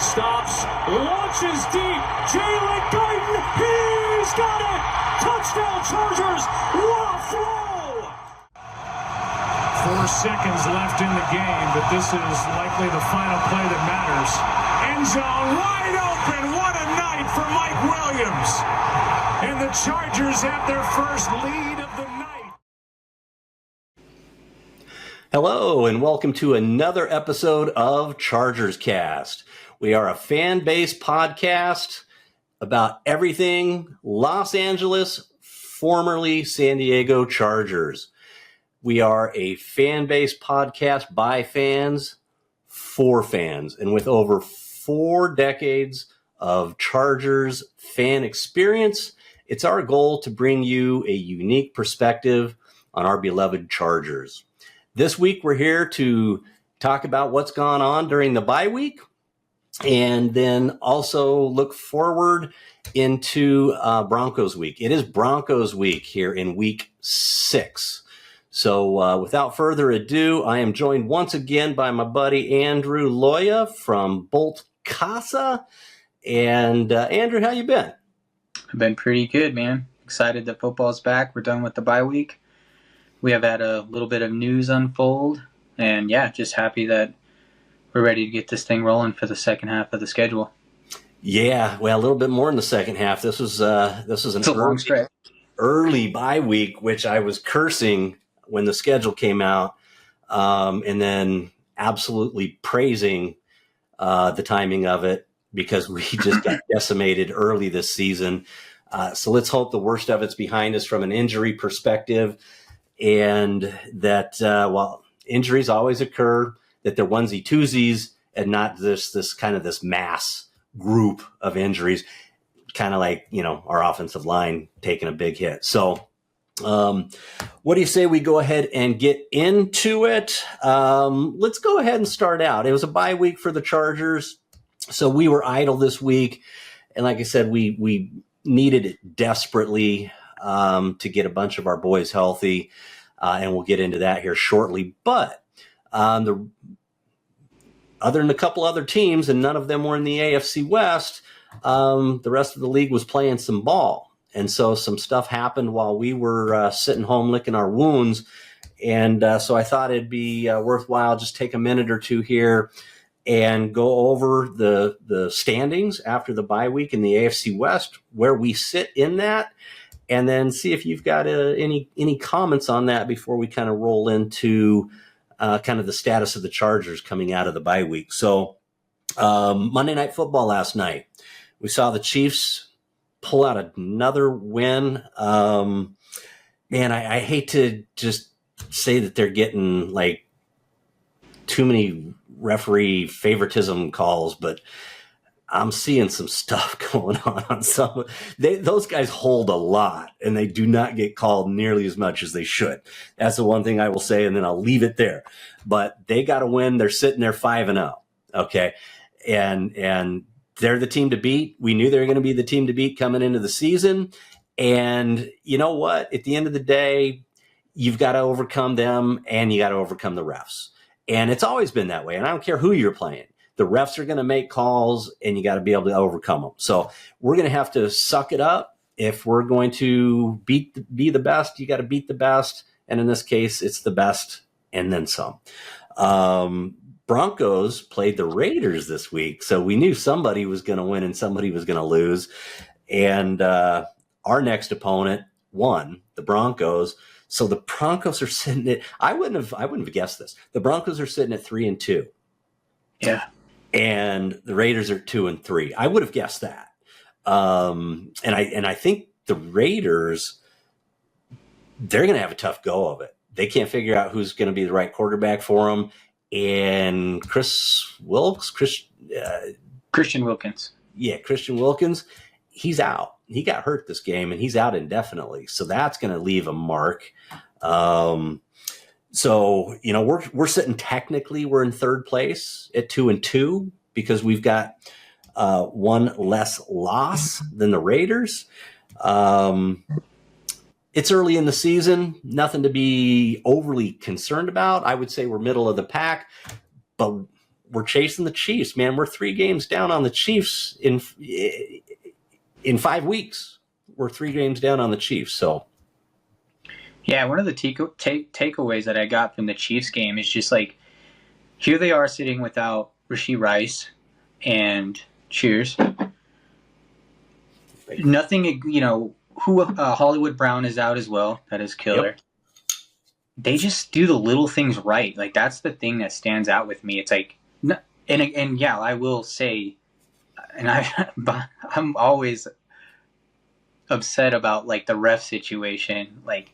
Stops, launches deep. Jalen Guyton, he's got it! Touchdown Chargers! What a throw! 4 seconds left in the game, but this is likely the final play that matters. End zone wide open. What a night for Mike Williams. And the Chargers have their first lead of the night. Hello, and welcome to another episode of ChargersCast. We are a fan-based podcast about everything Los Angeles, formerly San Diego Chargers. We are a fan-based podcast by fans, for fans, and with over 4 decades of Chargers fan experience, it's our goal to bring you a unique perspective on our beloved Chargers. This week, we're here to talk about what's gone on during the bye week, and then also look forward into Broncos week. It is Broncos week here in week 6. So without further ado, I am joined once again by my buddy Andrew Loya from BoltCasa. And Andrew, how you been? I've been pretty good, man. Excited that football's back. We're done with the bye week. We have had a little bit of news unfold. And yeah, just happy that we're ready to get this thing rolling for the second half of the schedule. Yeah, well, a little bit more in the second half. This was an early bye week, which I was cursing when the schedule came out, and then absolutely praising the timing of it because we just got decimated early this season. So let's hope the worst of it's behind us from an injury perspective, and that while injuries always occur, that they're onesie-twosies and not this kind of this mass group of injuries, kind of like, our offensive line taking a big hit. So what do you say we go ahead and get into it? Let's go ahead and start out. It was a bye week for the Chargers, so we were idle this week. And like I said, we needed it desperately to get a bunch of our boys healthy, and we'll get into that here shortly. But other than a couple other teams, and none of them were in the AFC West, the rest of the league was playing some ball. And so some stuff happened while we were sitting home licking our wounds. And so I thought it'd be worthwhile just take a minute or two here and go over the standings after the bye week in the AFC West, where we sit in that, and then see if you've got any comments on that before we kind of roll into kind of the status of the Chargers coming out of the bye week. So Monday Night Football last night, we saw the Chiefs pull out another win. Man, I hate to just say that they're getting like too many referee favoritism calls, but I'm seeing some stuff going on some. Those guys hold a lot, and they do not get called nearly as much as they should. That's the one thing I will say, and then I'll leave it there. But they got to win. They're sitting there 5-0. Okay, and they're the team to beat. We knew they were going to be the team to beat coming into the season. And you know what? At the end of the day, you've got to overcome them, and you got to overcome the refs. And it's always been that way. And I don't care who you're playing. The refs are going to make calls, and you got to be able to overcome them. So we're going to have to suck it up. If we're going to be the best, you got to beat the best. And in this case, it's the best and then some. Broncos played the Raiders this week, so we knew somebody was going to win and somebody was going to lose. And our next opponent won, the Broncos. So the Broncos are sitting at, I wouldn't have guessed this. The Broncos are sitting at 3-2. Yeah. And the Raiders are 2-3. I would have guessed that. And I think the Raiders, they're going to have a tough go of it. They can't figure out who's going to be the right quarterback for them. And Christian Wilkins. Yeah, Christian Wilkins, he's out. He got hurt this game, and he's out indefinitely. So that's going to leave a mark. So, we're sitting technically, we're in third place at 2-2 because we've got one less loss than the Raiders. It's early in the season, nothing to be overly concerned about. I would say we're middle of the pack, but we're chasing the Chiefs, man. We're 3 games down on the Chiefs in 5 weeks. We're 3 games down on the Chiefs. So, yeah, one of the takeaways that I got from the Chiefs game is just like, here they are sitting without Rashee Rice and Cheers. Nothing, Hollywood Brown is out as well. That is killer. Yep. They just do the little things right. Like, that's the thing that stands out with me. It's like, and yeah, I will say, and I'm always upset about like the ref situation. Like,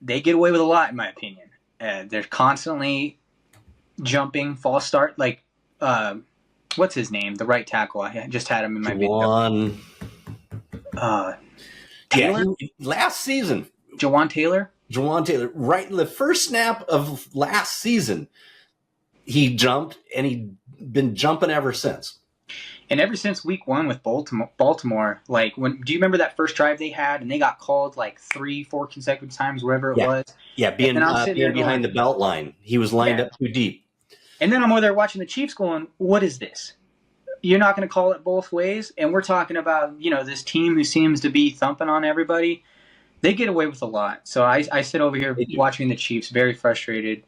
they get away with a lot in my opinion. They're constantly jumping, false start. Like, what's his name? The right tackle. I just had him in my video. Taylor? Yeah, last season. Jawan Taylor? Right in the first snap of last season, he jumped, and he'd been jumping ever since. And ever since week 1 with Baltimore, like, do you remember that first drive they had, and they got called like 3-4 consecutive times, wherever it was? Yeah, being behind the belt line. He was lined up too deep. And then I'm over there watching the Chiefs going, what is this? You're not going to call it both ways? And we're talking about, this team who seems to be thumping on everybody. They get away with a lot. So I sit over here watching the Chiefs, very frustrated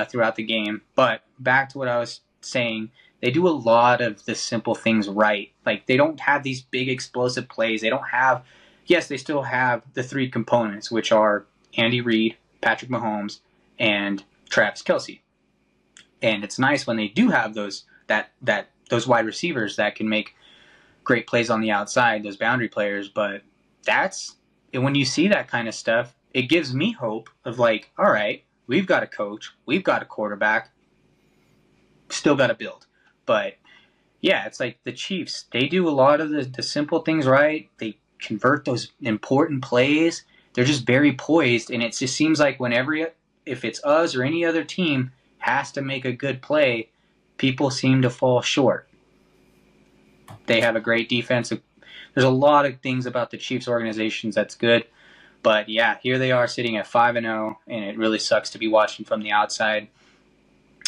throughout the game. But back to what I was saying, they do a lot of the simple things right. Like, they don't have these big explosive plays. They don't have – yes, they still have the 3 components, which are Andy Reid, Patrick Mahomes, and Travis Kelce. And it's nice when they do have those wide receivers that can make great plays on the outside, those boundary players. But when you see that kind of stuff, it gives me hope of like, all right, we've got a coach, we've got a quarterback, still got to build. But yeah, it's like the Chiefs, they do a lot of the simple things right. They convert those important plays. They're just very poised, and it just seems like if it's us or any other team has to make a good play, people seem to fall short. They have a great defense. There's a lot of things about the Chiefs organizations that's good. But yeah, here they are sitting at 5-0, and it really sucks to be watching from the outside.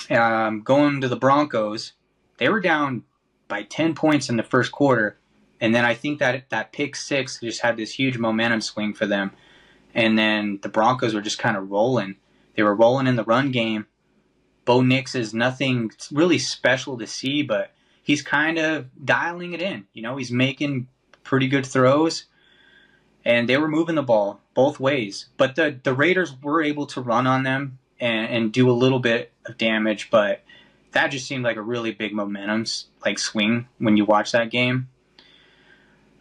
Going to the Broncos, they were down by 10 points in the first quarter, and then I think that pick 6 just had this huge momentum swing for them. And then the Broncos were just kind of rolling. They were rolling in the run game. Bo Nix is nothing really special to see, but he's kind of dialing it in. He's making pretty good throws, and they were moving the ball both ways. But the Raiders were able to run on them and do a little bit of damage, but that just seemed like a really big momentum swing when you watch that game.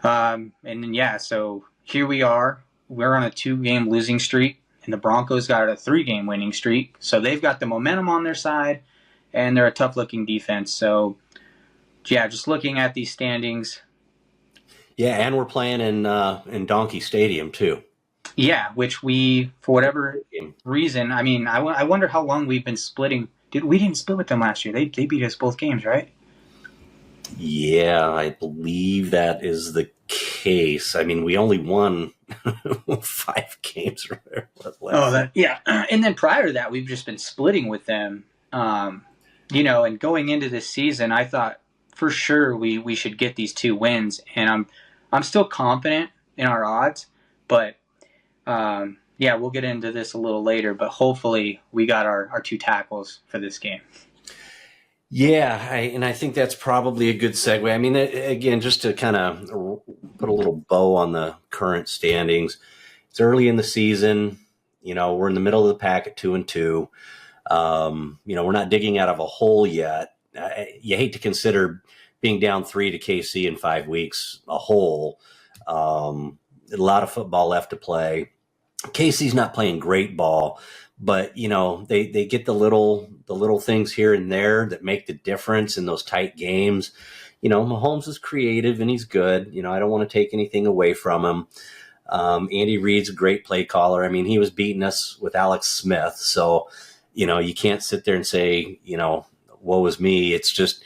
And then, yeah, so here we are. We're on a 2-game losing streak, and the Broncos got a 3-game winning streak. So they've got the momentum on their side, and they're a tough-looking defense. So, yeah, just looking at these standings. Yeah, and we're playing in Donkey Stadium, too. Yeah, which we, for whatever reason, I mean, I wonder how long we've been splitting. We didn't split with them last year. They beat us both games, right? Yeah, I believe that is the case. I mean, we only won 5 games. Yeah. And then prior to that, we've just been splitting with them. And going into this season, I thought for sure we should get these 2 wins, and I'm still confident in our odds, but yeah, we'll get into this a little later, but hopefully we got our 2 tackles for this game. Yeah, I think that's probably a good segue. I mean, again, just to kind of put a little bow on the current standings, it's early in the season. We're in the middle of the pack at 2-2. We're not digging out of a hole yet. You hate to consider being down 3 to KC in 5 weeks a hole. A lot of football left to play. KC's not playing great ball, but they get the little things here and there that make the difference in those tight games. Mahomes is creative and he's good. I don't want to take anything away from him. Andy Reid's a great play caller. I mean, he was beating us with Alex Smith, so you can't sit there and say woe is me. It's just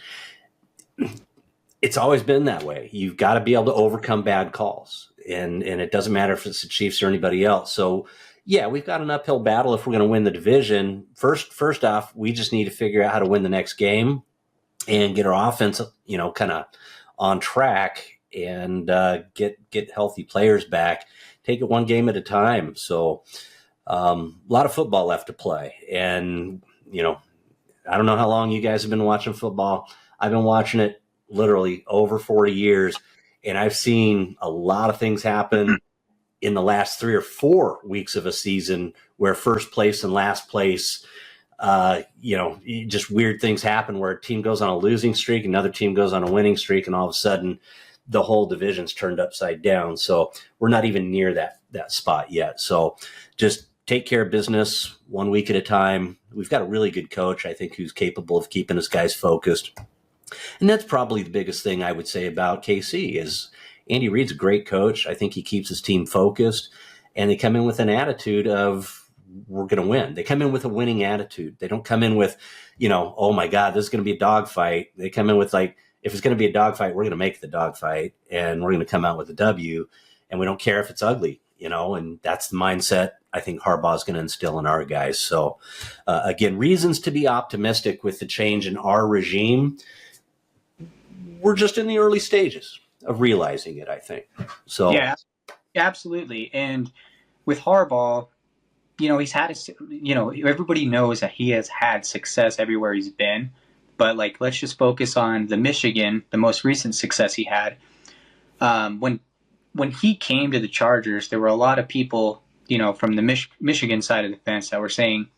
it's always been that way. You've got to be able to overcome bad calls. And it doesn't matter if it's the Chiefs or anybody else. So, Yeah, we've got an uphill battle if we're going to win the division. First off, we just need to figure out how to win the next game and get our offense, kind of on track and get healthy players back. Take it one game at a time. So a lot of football left to play. And, I don't know how long you guys have been watching football. I've been watching it literally over 40 years, and I've seen a lot of things happen in the last 3 or 4 weeks of a season where first place and last place, just weird things happen where a team goes on a losing streak, another team goes on a winning streak, and all of a sudden the whole division's turned upside down. So we're not even near that spot yet. So just take care of business 1 week at a time. We've got a really good coach, I think, who's capable of keeping his guys focused. And that's probably the biggest thing I would say about KC is Andy Reid's a great coach. I think he keeps his team focused, and they come in with an attitude of we're going to win. They come in with a winning attitude. They don't come in with, oh my God, this is going to be a dogfight. They come in with like, if it's going to be a dogfight, we're going to make the dogfight, and we're going to come out with a W, and we don't care if it's ugly, and that's the mindset I think Harbaugh's going to instill in our guys. So again, reasons to be optimistic with the change in our regime. We're just in the early stages of realizing it, I think. So yeah, absolutely. And with Harbaugh, he's had everybody knows that he has had success everywhere he's been, but let's just focus on the most recent success he had. When he came to the Chargers, there were a lot of people, from the Michigan side of the fence that were saying,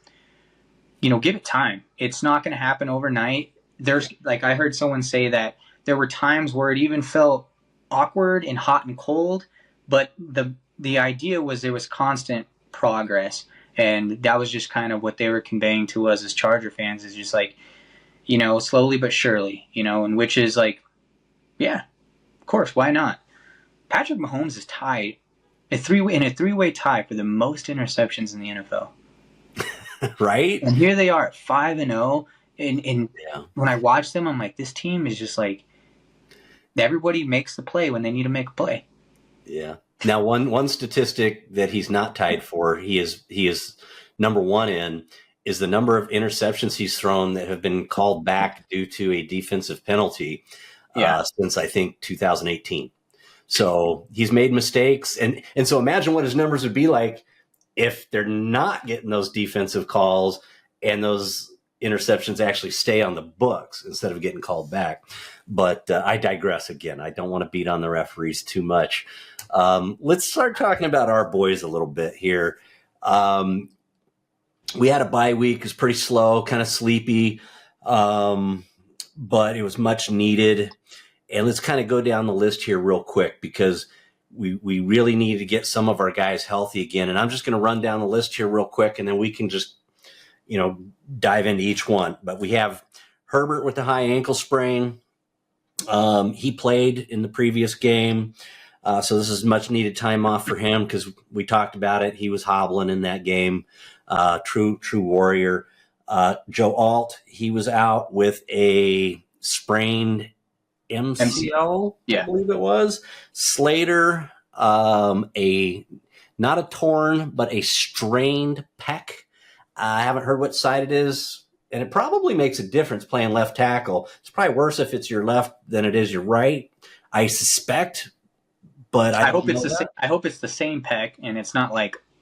give it time. It's not going to happen overnight. There's I heard someone say that there were times where it even felt awkward and hot and cold, but the idea was there was constant progress, and that was just kind of what they were conveying to us as Charger fans, is just slowly but surely, and which is yeah, of course, why not? Patrick Mahomes is tied in a three-way tie for the most interceptions in the NFL. Right? And here they are at 5-0, and when I watch them, I'm like, this team is just everybody makes the play when they need to make a play. Yeah. Now, one statistic that he's not tied for, he is number one in, is the number of interceptions he's thrown that have been called back due to a defensive penalty since I think 2018. So he's made mistakes, and so imagine what his numbers would be like if they're not getting those defensive calls and those interceptions actually stay on the books instead of getting called back. But I digress again. I don't want to beat on the referees too much. Let's start talking about our boys a little bit here. We had a bye week. It was pretty slow, kind of sleepy, but it was much needed. And let's kind of go down the list here real quick because we really need to get some of our guys healthy again. And I'm just going to run down the list here real quick, and then we can just, dive into each one. But we have Herbert with the high ankle sprain. He played in the previous game. So this is much needed time off for him because we talked about it. He was hobbling in that game. True warrior. Joe Alt, he was out with a sprained MCL, I believe it was. Slater, not a torn, but a strained pec. I haven't heard what side it is, and it probably makes a difference playing left tackle. It's probably worse if it's your left than it is your right, I suspect. But I hope it's the same pec, and it's not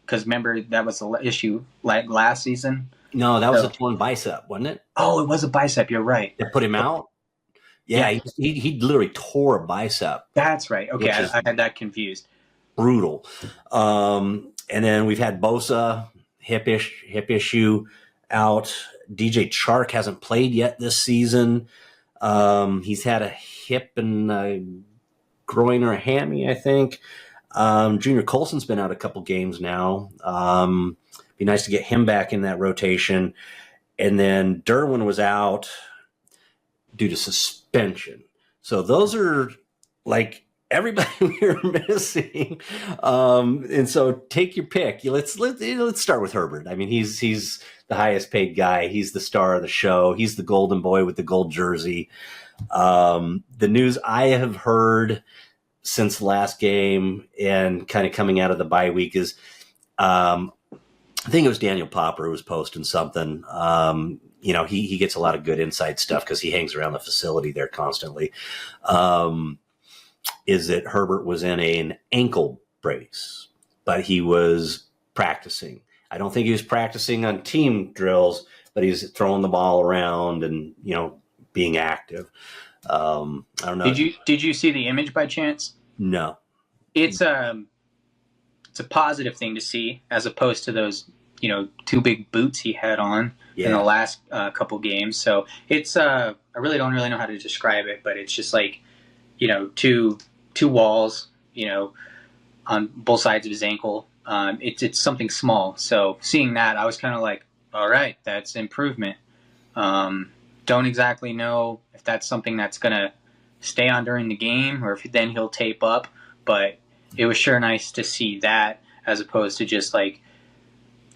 because remember that was the issue last season. No, that was a torn bicep, wasn't it? Oh, it was a bicep. You're right. That put him out. Yeah, he literally tore a bicep. That's right. Okay, I had that confused. Brutal. And then we've had Bosa, hip issue out. DJ Chark hasn't played yet this season. He's had a hip and a groin or a hammy, I think. Junior Colson's been out a couple games now. Be nice to get him back in that rotation. And then Derwin was out due to suspension. So those are everybody we are missing. And so take your pick. Let's start with Herbert. I mean, he's the highest paid guy. He's the star of the show. He's the golden boy with the gold jersey. The news I have heard since the last game and kind of coming out of the bye week is I think it was Daniel Popper who was posting something. He gets a lot of good inside stuff because he hangs around the facility there constantly. Is that Herbert was in an ankle brace, but he was practicing. I don't think he was practicing on team drills, but he's throwing the ball around and, being active. I don't know. Did you see the image by chance? No. It's a positive thing to see as opposed to those, two big boots he had on in the last couple games. So it's I really don't know how to describe it, but it's just like, two walls, on both sides of his ankle. It's something small. So seeing that, I was kind of like, all right, that's improvement. Don't exactly know if that's something that's going to stay on during the game or if then he'll tape up. But it was sure nice to see that as opposed to just like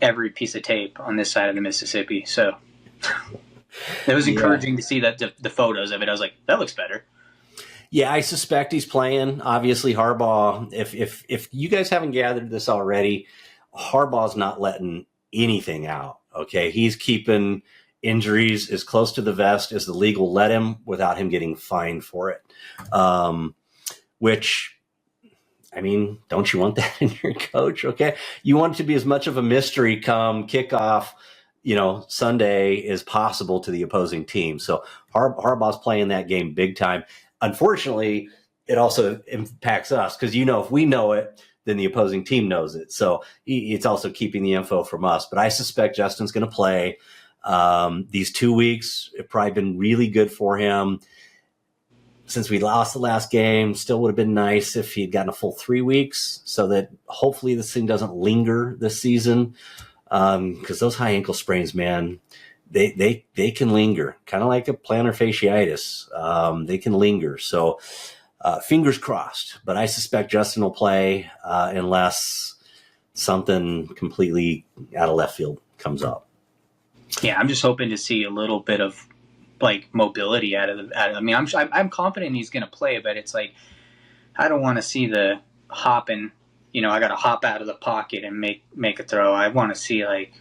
every piece of tape on this side of the Mississippi. So it was encouraging to see that the photos of it. I was like, that looks better. Yeah, I suspect he's playing. Obviously, Harbaugh, if you guys haven't gathered this already, Harbaugh's not letting anything out, okay? He's keeping injuries as close to the vest as the league will let him without him getting fined for it, which, I mean, don't you want that in your coach, okay? You want it to be as much of a mystery come kickoff, Sunday as possible to the opposing team. So Harbaugh's playing that game big time. Unfortunately, it also impacts us because, if we know it, then the opposing team knows it. So it's also keeping the info from us. But I suspect Justin's going to play. These 2 weeks have probably been really good for him. Since we lost the last game, still would have been nice if he'd gotten a full 3 weeks so that hopefully this thing doesn't linger this season. Because those high ankle sprains, man, they can linger, kind of like a plantar fasciitis. They can linger. So fingers crossed. But I suspect Justin will play unless something completely out of left field comes up. Yeah, I'm just hoping to see a little bit of like mobility out of I mean, I'm confident he's going to play, but it's like I don't want to see the hopping. I got to hop out of the pocket and make a throw. I want to see like,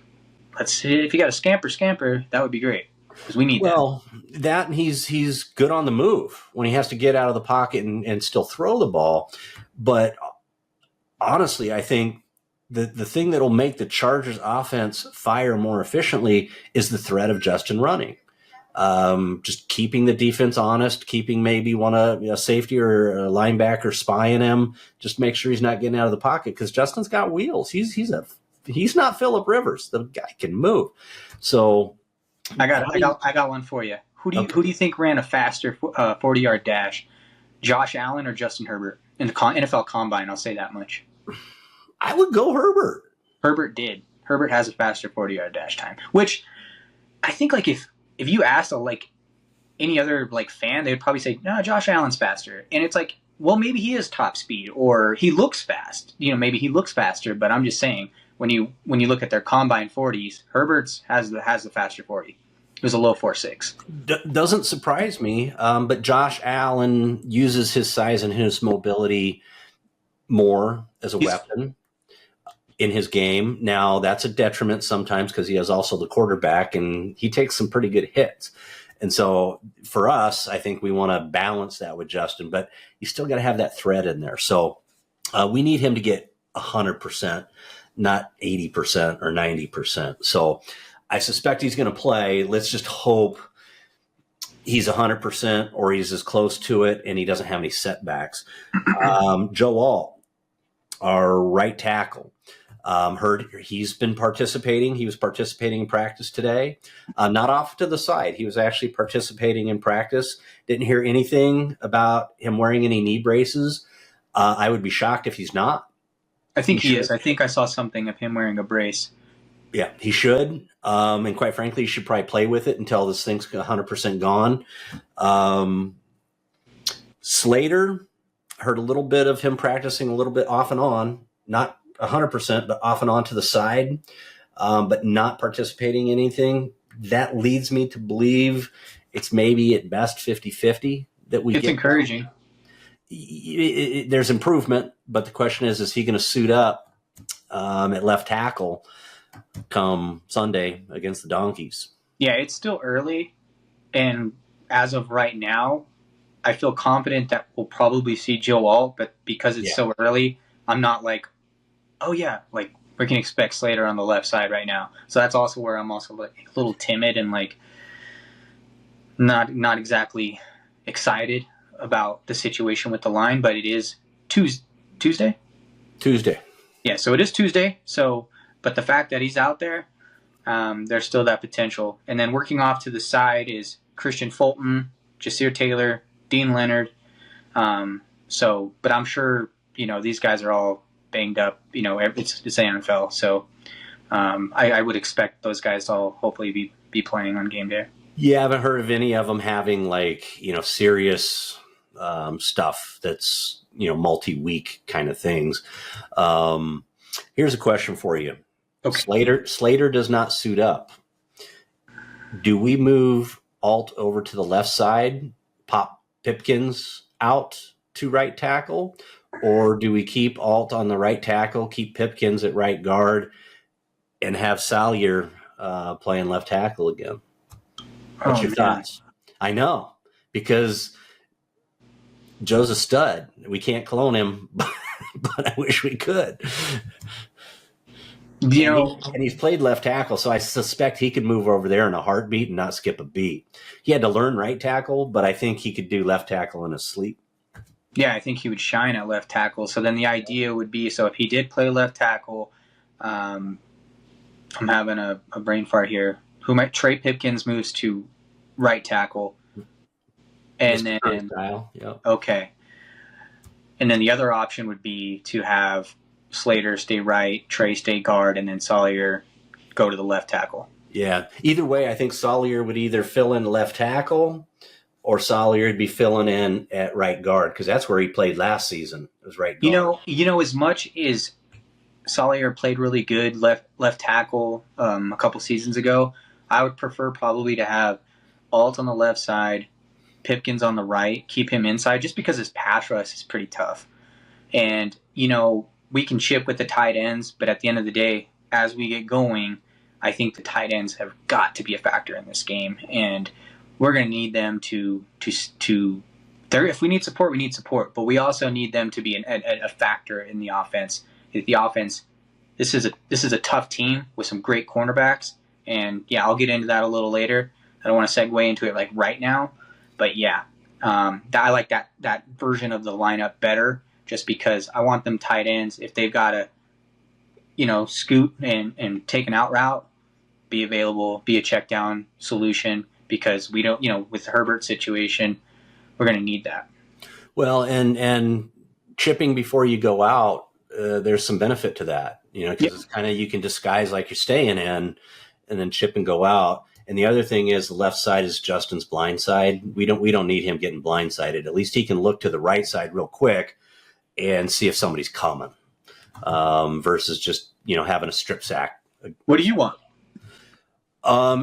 let's see if you got a scamper. That would be great because we need that. Well, that and he's good on the move when he has to get out of the pocket and still throw the ball. But honestly, I think the thing that will make the Chargers offense fire more efficiently is the threat of Justin running. Just keeping the defense honest, keeping maybe a safety or a linebacker spying him, just make sure he's not getting out of the pocket because Justin's got wheels. He's not Phillip Rivers. The guy can move. So I got one for you. Who do you think ran a faster 40-yard dash, Josh Allen or Justin Herbert in the NFL Combine? I'll say that much. I would go Herbert. Herbert did. Herbert has a faster 40-yard dash time, which I think like if you asked any other fan, they would probably say, no, Josh Allen's faster. And it's like, well, maybe he is top speed or he looks fast. Maybe he looks faster, but I'm just saying when you look at their combine 40s, Herbert's has the faster 40. It was a low 4.6. Doesn't surprise me, but Josh Allen uses his size and his mobility more as a weapon in his game. Now, that's a detriment sometimes because he has also the quarterback, and he takes some pretty good hits. And so for us, I think we want to balance that with Justin, but you still got to have that thread in there. So we need him to get 100%, not 80% or 90%. So I suspect he's going to play. Let's just hope he's 100% or he's as close to it and he doesn't have any setbacks. Joe Alt, our right tackle, heard he's been participating. He was participating in practice today, not off to the side. He was actually participating in practice. Didn't hear anything about him wearing any knee braces. I would be shocked if he's not. I think he is. I think I saw something of him wearing a brace. Yeah, he should. And quite frankly, he should probably play with it until this thing's 100% gone. Slater, heard a little bit of him practicing a little bit off and on, not 100%, but off and on to the side, but not participating in anything. That leads me to believe it's maybe at best 50-50 that we get. It's encouraging. There's improvement, but the question is he going to suit up at left tackle? come Sunday against the Donkeys. Yeah, it's still early, and as of right now, I feel confident that we'll probably see Joe Alt, but because it's so early, I'm not like, oh yeah, like we can expect Slater on the left side right now. So that's also where I'm also like a little timid and like not exactly excited about the situation with the line, but it is Tuesday. Yeah, so it is Tuesday. So, but the fact that he's out there, there's still that potential. And then working off to the side is Christian Fulton, Jasir Taylor, Dean Leonard. But I'm sure, these guys are all banged up. It's the NFL. So I would expect those guys to all hopefully be playing on game day. Yeah, I haven't heard of any of them having serious stuff that's, multi-week kind of things. Here's a question for you. Okay. Slater does not suit up. Do we move Alt over to the left side, pop Pipkins out to right tackle, or do we keep Alt on the right tackle, keep Pipkins at right guard, and have Salyer playing left tackle again? What's your thoughts? I know, because Joe's a stud. We can't clone him, but I wish we could. And he's played left tackle, so I suspect he could move over there in a heartbeat and not skip a beat. He had to learn right tackle, but I think he could do left tackle in his sleep. Yeah, I think he would shine at left tackle. So then the idea would be, so if he did play left tackle, I'm having a brain fart here. Trey Pipkins moves to right tackle. And then yep. Okay. And then the other option would be to have Slater stay right, Trey stay guard, and then Salyer go to the left tackle. Yeah. Either way, I think Salyer would either fill in left tackle or Salyer would be filling in at right guard, because that's where he played last season. It was right guard. As much as Salyer played really good left tackle a couple seasons ago, I would prefer probably to have Alt on the left side, Pipkins on the right, keep him inside, just because his pass rush is pretty tough. And, we can chip with the tight ends, but at the end of the day, as we get going, I think the tight ends have got to be a factor in this game. And we're going to need them to if we need support, we need support, but we also need them to be a factor in the offense. The offense, this is a tough team with some great cornerbacks. And yeah, I'll get into that a little later. I don't want to segue into it like right now, but yeah, I like that version of the lineup better, just because I want them tight ends, if they've got to, scoot and take an out route, be available, be a check down solution, because we don't, with the Herbert situation, we're going to need that. Well, and chipping before you go out, there's some benefit to that, because it's kind of, you can disguise like you're staying in and then chip and go out. And the other thing is the left side is Justin's blind side. We don't need him getting blindsided. At least he can look to the right side real quick and see if somebody's coming, versus just, having a strip sack. What do you want? I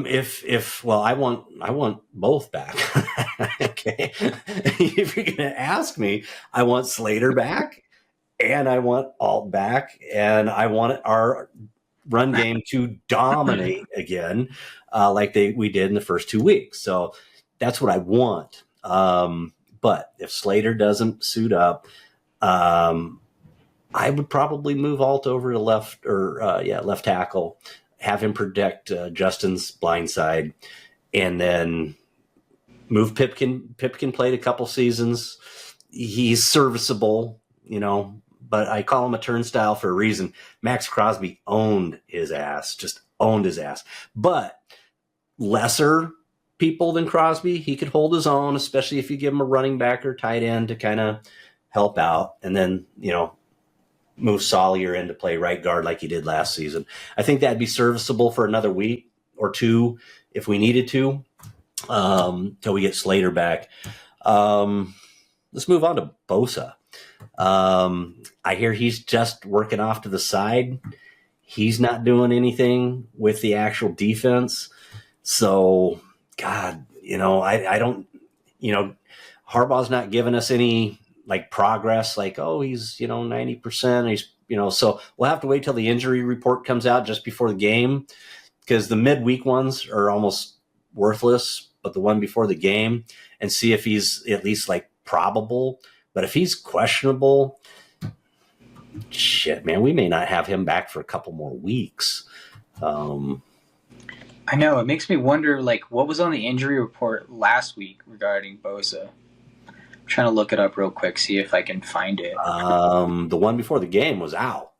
want both back. Okay. If you're going to ask me, I want Slater back and I want Alt back, and I want our run game to dominate again, like we did in the first 2 weeks. So that's what I want. But if Slater doesn't suit up, I would probably move Alt over to left tackle, have him protect Justin's blind side, and then move Pipkin. Pipkin played a couple seasons. He's serviceable, but I call him a turnstile for a reason. Max Crosby owned his ass. But lesser people than Crosby, he could hold his own, especially if you give him a running back or tight end to kind of help out, and then, move Salyer in to play right guard like he did last season. I think that'd be serviceable for another week or two if we needed to, till we get Slater back. Let's move on to Bosa. I hear he's just working off to the side. He's not doing anything with the actual defense. So, God, I don't, Harbaugh's not giving us any like progress, like, oh, he's, 90%, he's So we'll have to wait till the injury report comes out just before the game, because the midweek ones are almost worthless, but the one before the game, and see if he's at least like probable. But if he's questionable, shit, man, we may not have him back for a couple more weeks. I know. It makes me wonder, like, what was on the injury report last week regarding Bosa? I'm trying to look it up real quick, see if I can find it. The one before the game was out.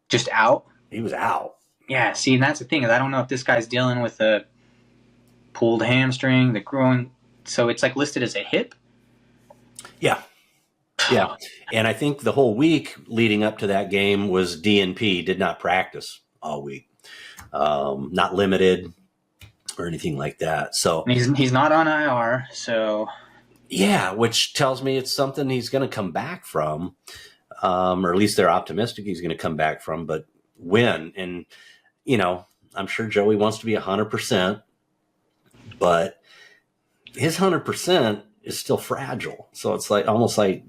Just out? He was out. Yeah, see, and that's the thing. Is I don't know if this guy's dealing with a pulled hamstring, the groin. So it's, like, listed as a hip? Yeah. And I think the whole week leading up to that game was DNP, did not practice all week. Not limited or anything like that. So he's not on IR, so yeah, which tells me it's something he's going to come back from, or at least they're optimistic he's going to come back from. But when? And I'm sure Joey wants to be 100%, but his 100% is still fragile. So it's like almost like,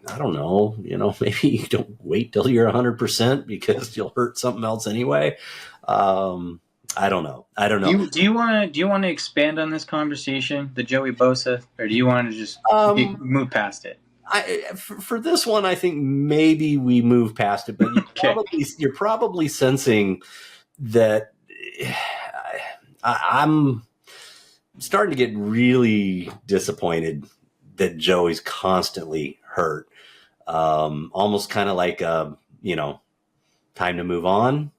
I don't know, maybe you don't wait till you're 100% because you'll hurt something else anyway. I don't know. Do you want to expand on this conversation, the Joey Bosa, or do you want to just move past it? For this one, I think maybe we move past it, but you're probably sensing that I'm starting to get really disappointed that Joey's constantly hurt. Almost kind of like time to move on.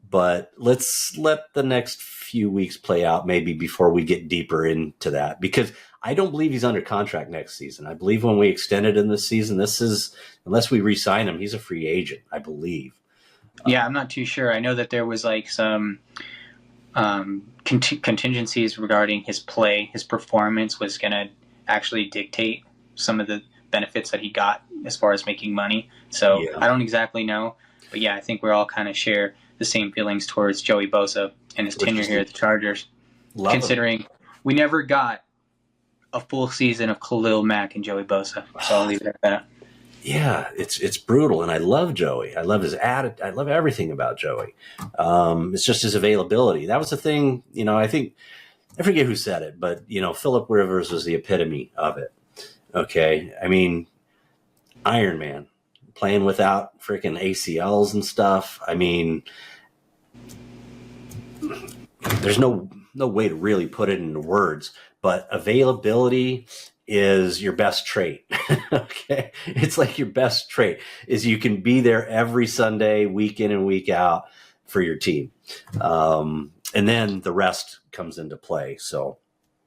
But let's let the next few weeks play out maybe before we get deeper into that, because I don't believe he's under contract next season. I believe when we extended him this season, unless we re-sign him, he's a free agent, I believe. Yeah, I'm not too sure. I know that there was like some contingencies regarding his play. His performance was going to actually dictate some of the benefits that he got as far as making money. So yeah. I don't exactly know. But yeah, I think we all kind of share the same feelings towards Joey Bosa and his tenure here at the Chargers. Considering we never got a full season of Khalil Mack and Joey Bosa. So I'll leave it at that. Yeah, it's brutal, and I love Joey. I love his attitude. I love everything about Joey. It's just his availability. That was the thing, I think, I forget who said it, but, Phillip Rivers was the epitome of it. Okay? I mean, Iron Man, playing without freaking ACLs and stuff. I mean, there's no way to really put it into words, but availability is your best trait. Okay. It's like your best trait is you can be there every Sunday, week in and week out for your team. And then the rest comes into play. So,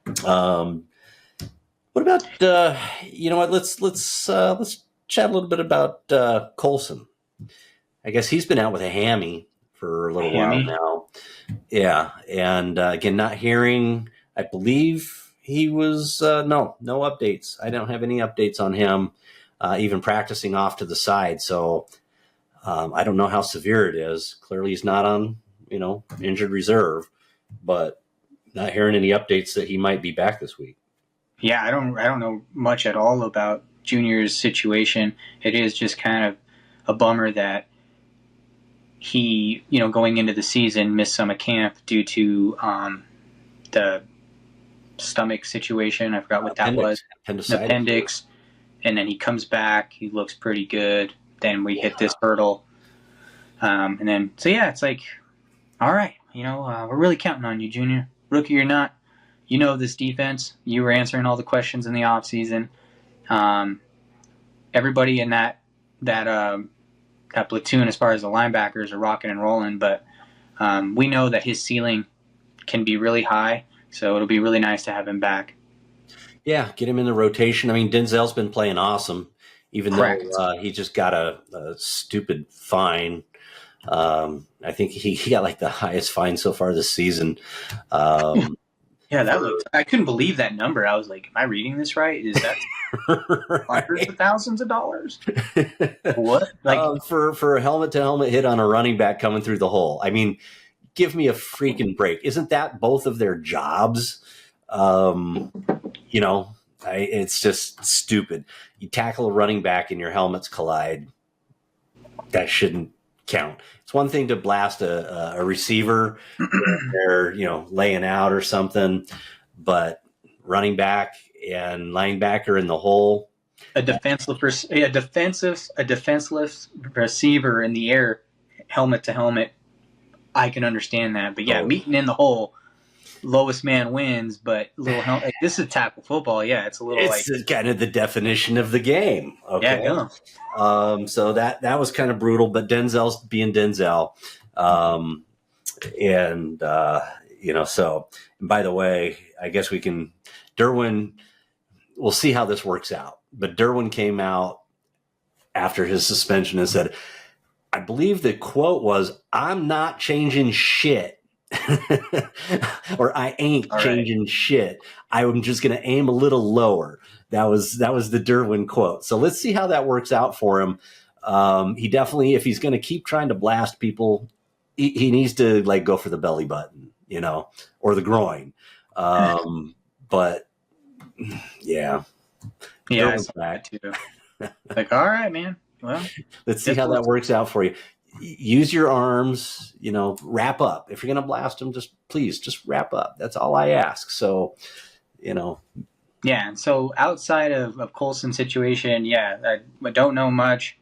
what about, let's chat a little bit about Colson. I guess he's been out with a hammy for a little while now. Yeah. And again, not hearing, I believe he was, no updates. I don't have any updates on him, even practicing off to the side. So I don't know how severe it is. Clearly he's not on, injured reserve, but not hearing any updates that he might be back this week. Yeah, I don't know much at all about Junior's situation. It is just kind of a bummer that he, going into the season, missed some of camp due to the stomach situation. I forgot what that was. Appendix. And then he comes back. He looks pretty good. Then we hit this hurdle. And then, so yeah, it's like, all right, we're really counting on you, Junior. Rookie or not, this defense. You were answering all the questions in the offseason. Everybody in that platoon, as far as the linebackers, are rocking and rolling, but we know that his ceiling can be really high, so it'll be really nice to have him back. Yeah, get him in the rotation. I mean, Denzel's been playing awesome, even though he just got a stupid fine. I think he got like the highest fine so far this season. Yeah, I couldn't believe that number. I was like, am I reading this right? Is that hundreds of thousands of dollars? What? Like for a helmet-to-helmet hit on a running back coming through the hole. I mean, give me a freaking break. Isn't that both of their jobs? It's just stupid. You tackle a running back and your helmets collide. that shouldn't count. It's one thing to blast a receiver when they're, laying out or something, but running back and linebacker in the hole. A defenseless receiver in the air, helmet to helmet, I can understand that. But meeting in the hole, lowest man wins. But this is tackle football. Yeah, it's a little. It's kind of the definition of the game. Okay. Yeah, go. So that was kind of brutal, but Denzel's being Denzel, So, and by the way, I guess Derwin. We'll see how this works out. But Derwin came out after his suspension and said, I believe the quote was, "I'm not changing shit," or "I ain't changing shit. I'm just going to aim a little lower." That was the Derwin quote. So let's see how that works out for him. He definitely, if he's going to keep trying to blast people, he needs to go for the belly button, or the groin. But yeah, I saw that too. All right, man. Well, let's see how that works out for you. Use your arms, wrap up. If you're going to blast them, just wrap up. That's all I ask. So, Yeah. So outside of Colson's situation, I don't know much.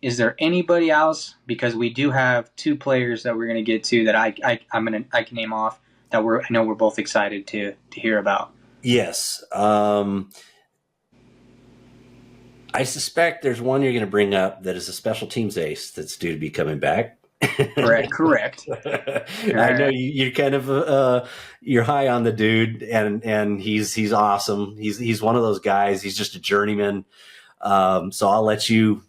Is there anybody else? Because we do have two players that we're going to get to that I can name off that I know we're both excited to hear about. Yes. I suspect there's one you're going to bring up that is a special teams ace that's due to be coming back. Correct. I know you're kind of you're high on the dude, and he's awesome. He's one of those guys. He's just a journeyman. So I'll let you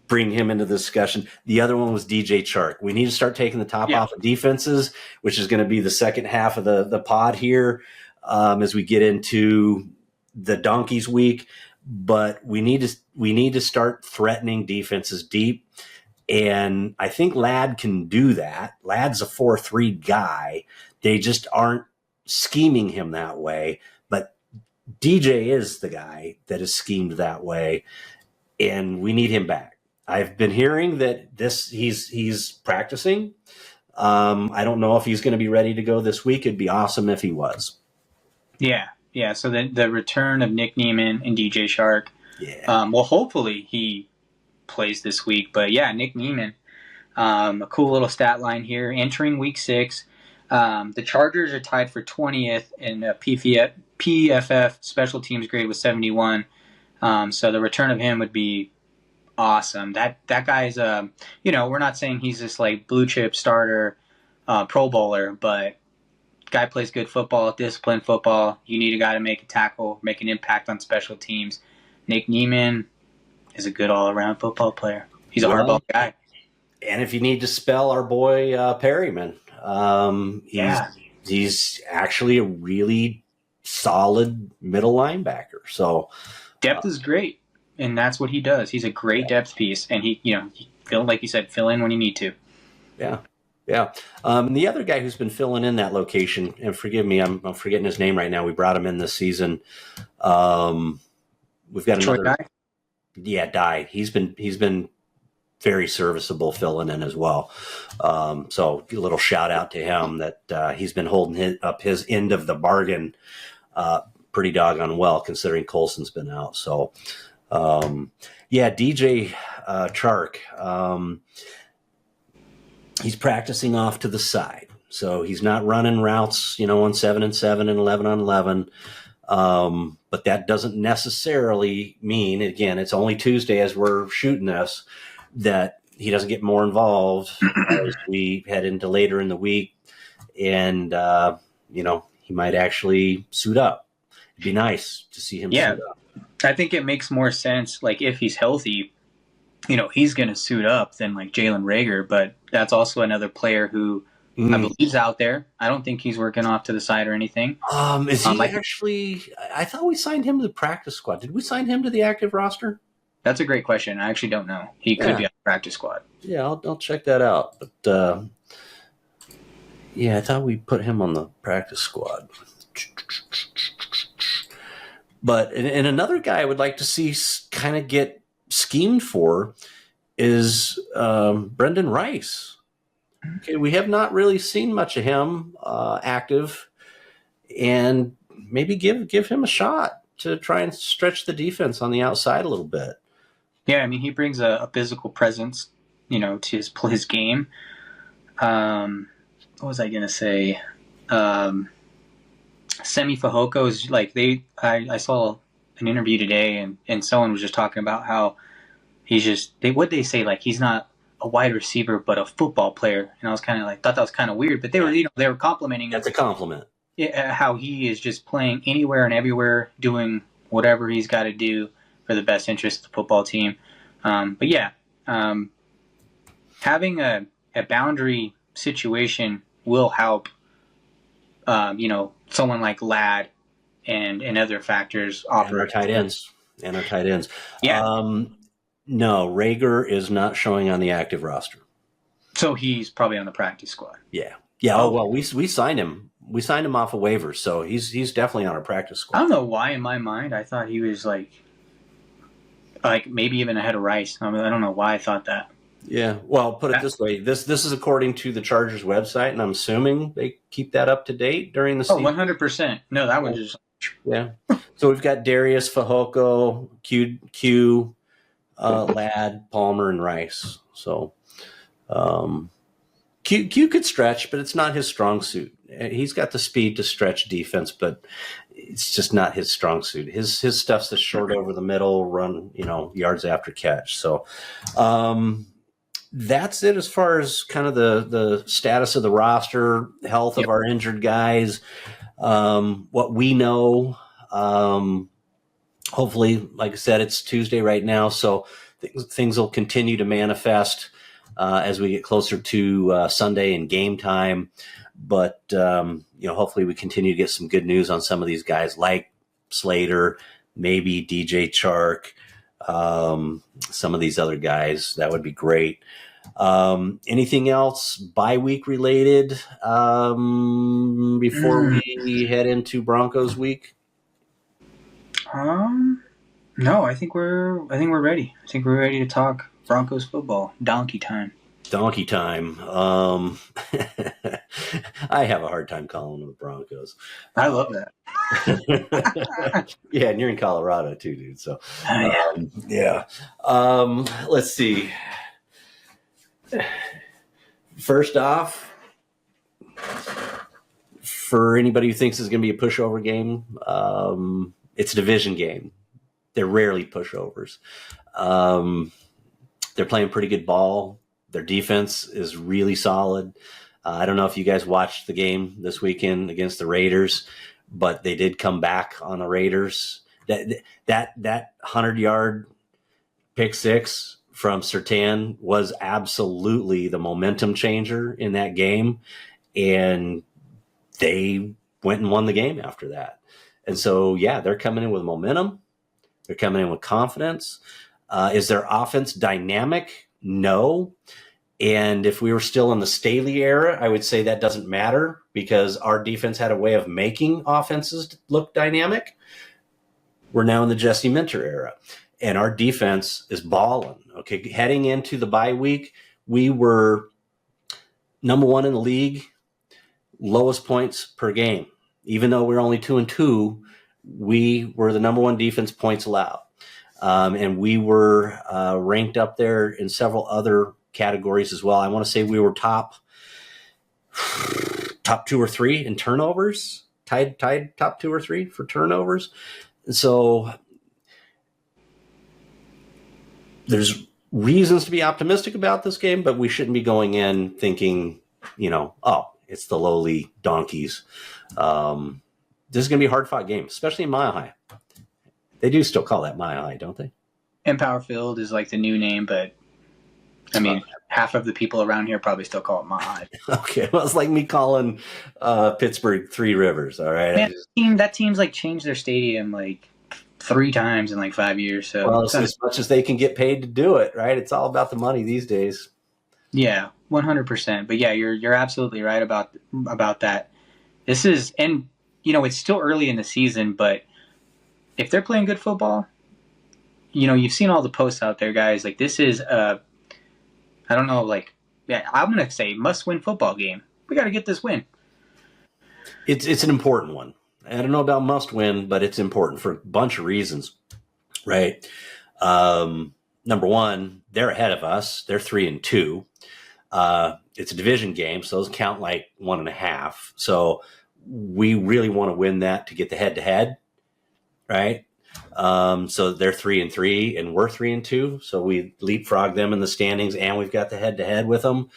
bring him into the discussion. The other one was DJ Chark. We need to start taking the top off of defenses, which is going to be the second half of the pod here as we get into the Donkeys week. But we need to start threatening defenses deep. And I think Ladd can do that. Ladd's a 4-3 guy. They just aren't scheming him that way. But DJ is the guy that is schemed that way. And we need him back. I've been hearing that he's practicing. I don't know if he's going to be ready to go this week. It'd be awesome if he was. Yeah. So the return of Nick Niemann and DJ Chark. Yeah. Well, hopefully he plays this week. But Nick Niemann, a cool little stat line here. Entering week 6, the Chargers are tied for 20th in a PFF special teams grade with 71. So the return of him would be awesome. That guy's we're not saying he's this blue chip starter, Pro Bowler, but guy plays good football, disciplined football. You need a guy to make a tackle, make an impact on special teams. Nick Niemann is a good all-around football player. He's a hardball guy. And if you need to spell our boy Perryman, he's actually a really solid middle linebacker. So depth is great, and that's what he does. He's a great depth piece, and he like you said, fill in when you need to. Yeah. The other guy who's been filling in that location, and forgive me, I'm forgetting his name right now. We brought him in this season. We've got Detroit another. guy? Yeah, Dye. He's been very serviceable filling in as well. So a little shout out to him that he's been holding up his end of the bargain pretty doggone well, considering Colson's been out. So DJ Chark. He's practicing off to the side. So he's not running routes, on 7-7 and 11-11. But that doesn't necessarily mean, again, it's only Tuesday as we're shooting this, that he doesn't get more involved as we head into later in the week. And, he might actually suit up. It'd be nice to see him suit up. I think it makes more sense, if he's healthy, he's going to suit up than Jalen Reagor, but that's also another player who I believe is out there. I don't think he's working off to the side or anything. Is he actually? I thought we signed him to the practice squad. Did we sign him to the active roster? That's a great question. I actually don't know. He could be on the practice squad. Yeah, I'll check that out. But I thought we put him on the practice squad. But and another guy I would like to see kind of get schemed for is Brendan Rice. Okay, we have not really seen much of him active, and maybe give him a shot to try and stretch the defense on the outside a little bit. Yeah, I mean, he brings a physical presence, to his game. What was I going to say? Semi Fehoko is like I saw an interview today, and someone was just talking about how he's just what they say, like he's not a wide receiver but a football player, and I was kind of like thought that was kind of weird, but they were complimenting. That's a compliment. How he is just playing anywhere and everywhere, doing whatever he's got to do for the best interest of the football team. But yeah, having a boundary situation will help. Someone like Ladd and other factors operate. And our tight ends. Yeah. No, Rager is not showing on the active roster. So he's probably on the practice squad. Yeah. Yeah. Oh, well, we signed him. We signed him off of waivers, so he's definitely on our practice squad. I don't know why in my mind I thought he was like maybe even ahead of Rice. I don't know why I thought that. Yeah. Well, put it this way. This is according to the Chargers website, and I'm assuming they keep that up to date during the season. 100%. No, that was just... Yeah. So we've got Darius, Fehoko, Q, Ladd, Palmer, and Rice. So Q could stretch, but it's not his strong suit. He's got the speed to stretch defense, but it's just not his strong suit. His stuff's the short over the middle, run, yards after catch. So that's it as far as kind of the status of the roster, health of our injured guys, what we know. Hopefully, like I said, it's Tuesday right now, so things will continue to manifest as we get closer to Sunday and game time. But hopefully we continue to get some good news on some of these guys like Slater, maybe DJ Chark, some of these other guys. That would be great. Anything else bye week related before we head into Broncos week? No, I think we're ready. I think we're ready to talk Broncos football. Donkey time. I have a hard time calling them the Broncos. I love that. Yeah, and you're in Colorado too, dude. So yeah. Let's see. First off, for anybody who thinks it's going to be a pushover game, it's a division game. They're rarely pushovers. They're playing pretty good ball. Their defense is really solid. I don't know if you guys watched the game this weekend against the Raiders, but they did come back on the Raiders. That 100-yard pick six from Surtain was absolutely the momentum changer in that game, and they went and won the game after that. And so, yeah, they're coming in with momentum. They're coming in with confidence. Is their offense dynamic? No. And if we were still in the Staley era, I would say that doesn't matter because our defense had a way of making offenses look dynamic. We're now in the Jesse Minter era, and our defense is balling. Okay, heading into the bye week, we were number one in the league, lowest points per game. Even though we're only 2-2, we were the number one defense points allowed. And we were ranked up there in several other categories as well. I want to say we were top 2 or 3 in turnovers, tied top 2 or 3 for turnovers. And so there's reasons to be optimistic about this game, but we shouldn't be going in thinking, it's the lowly donkeys. This is going to be a hard-fought game, especially in Mile High. They do still call that Mile High, don't they? Empower Field is like the new name, but I mean, half of the people around here probably still call it Mile High. Okay, well, it's like me calling Pittsburgh Three Rivers, all right? Man, that team's like changed their stadium like 3 times in like 5 years. So well, as much as they can get paid to do it, right? It's all about the money these days. Yeah, 100%. But yeah, you're absolutely right about that. This is, and it's still early in the season, but if they're playing good football, you've seen all the posts out there, guys. Like, this is I don't know, like, yeah, I'm gonna say must-win football game. We got to get this win. It's an important one. I don't know about must win, but it's important for a bunch of reasons, right? Number one, they're ahead of us. They're 3-2. It's a division game, so those count like 1.5. So we really want to win that to get the head-to-head, right? So they're 3-3, and we're 3-2. So we leapfrog them in the standings, and we've got the head-to-head with them.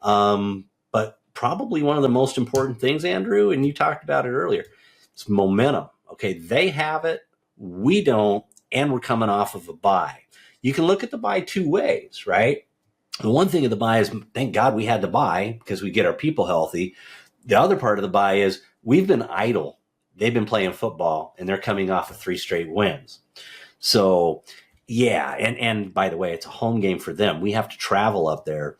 But probably one of the most important things, Andrew, and you talked about it earlier, it's momentum. Okay, they have it, we don't, and we're coming off of a bye. You can look at the bye two ways, right? The one thing of the bye is, thank God we had the bye because we get our people healthy. The other part of the bye is we've been idle. They've been playing football, and they're coming off of 3 straight wins. So, yeah, and by the way, it's a home game for them. We have to travel up there.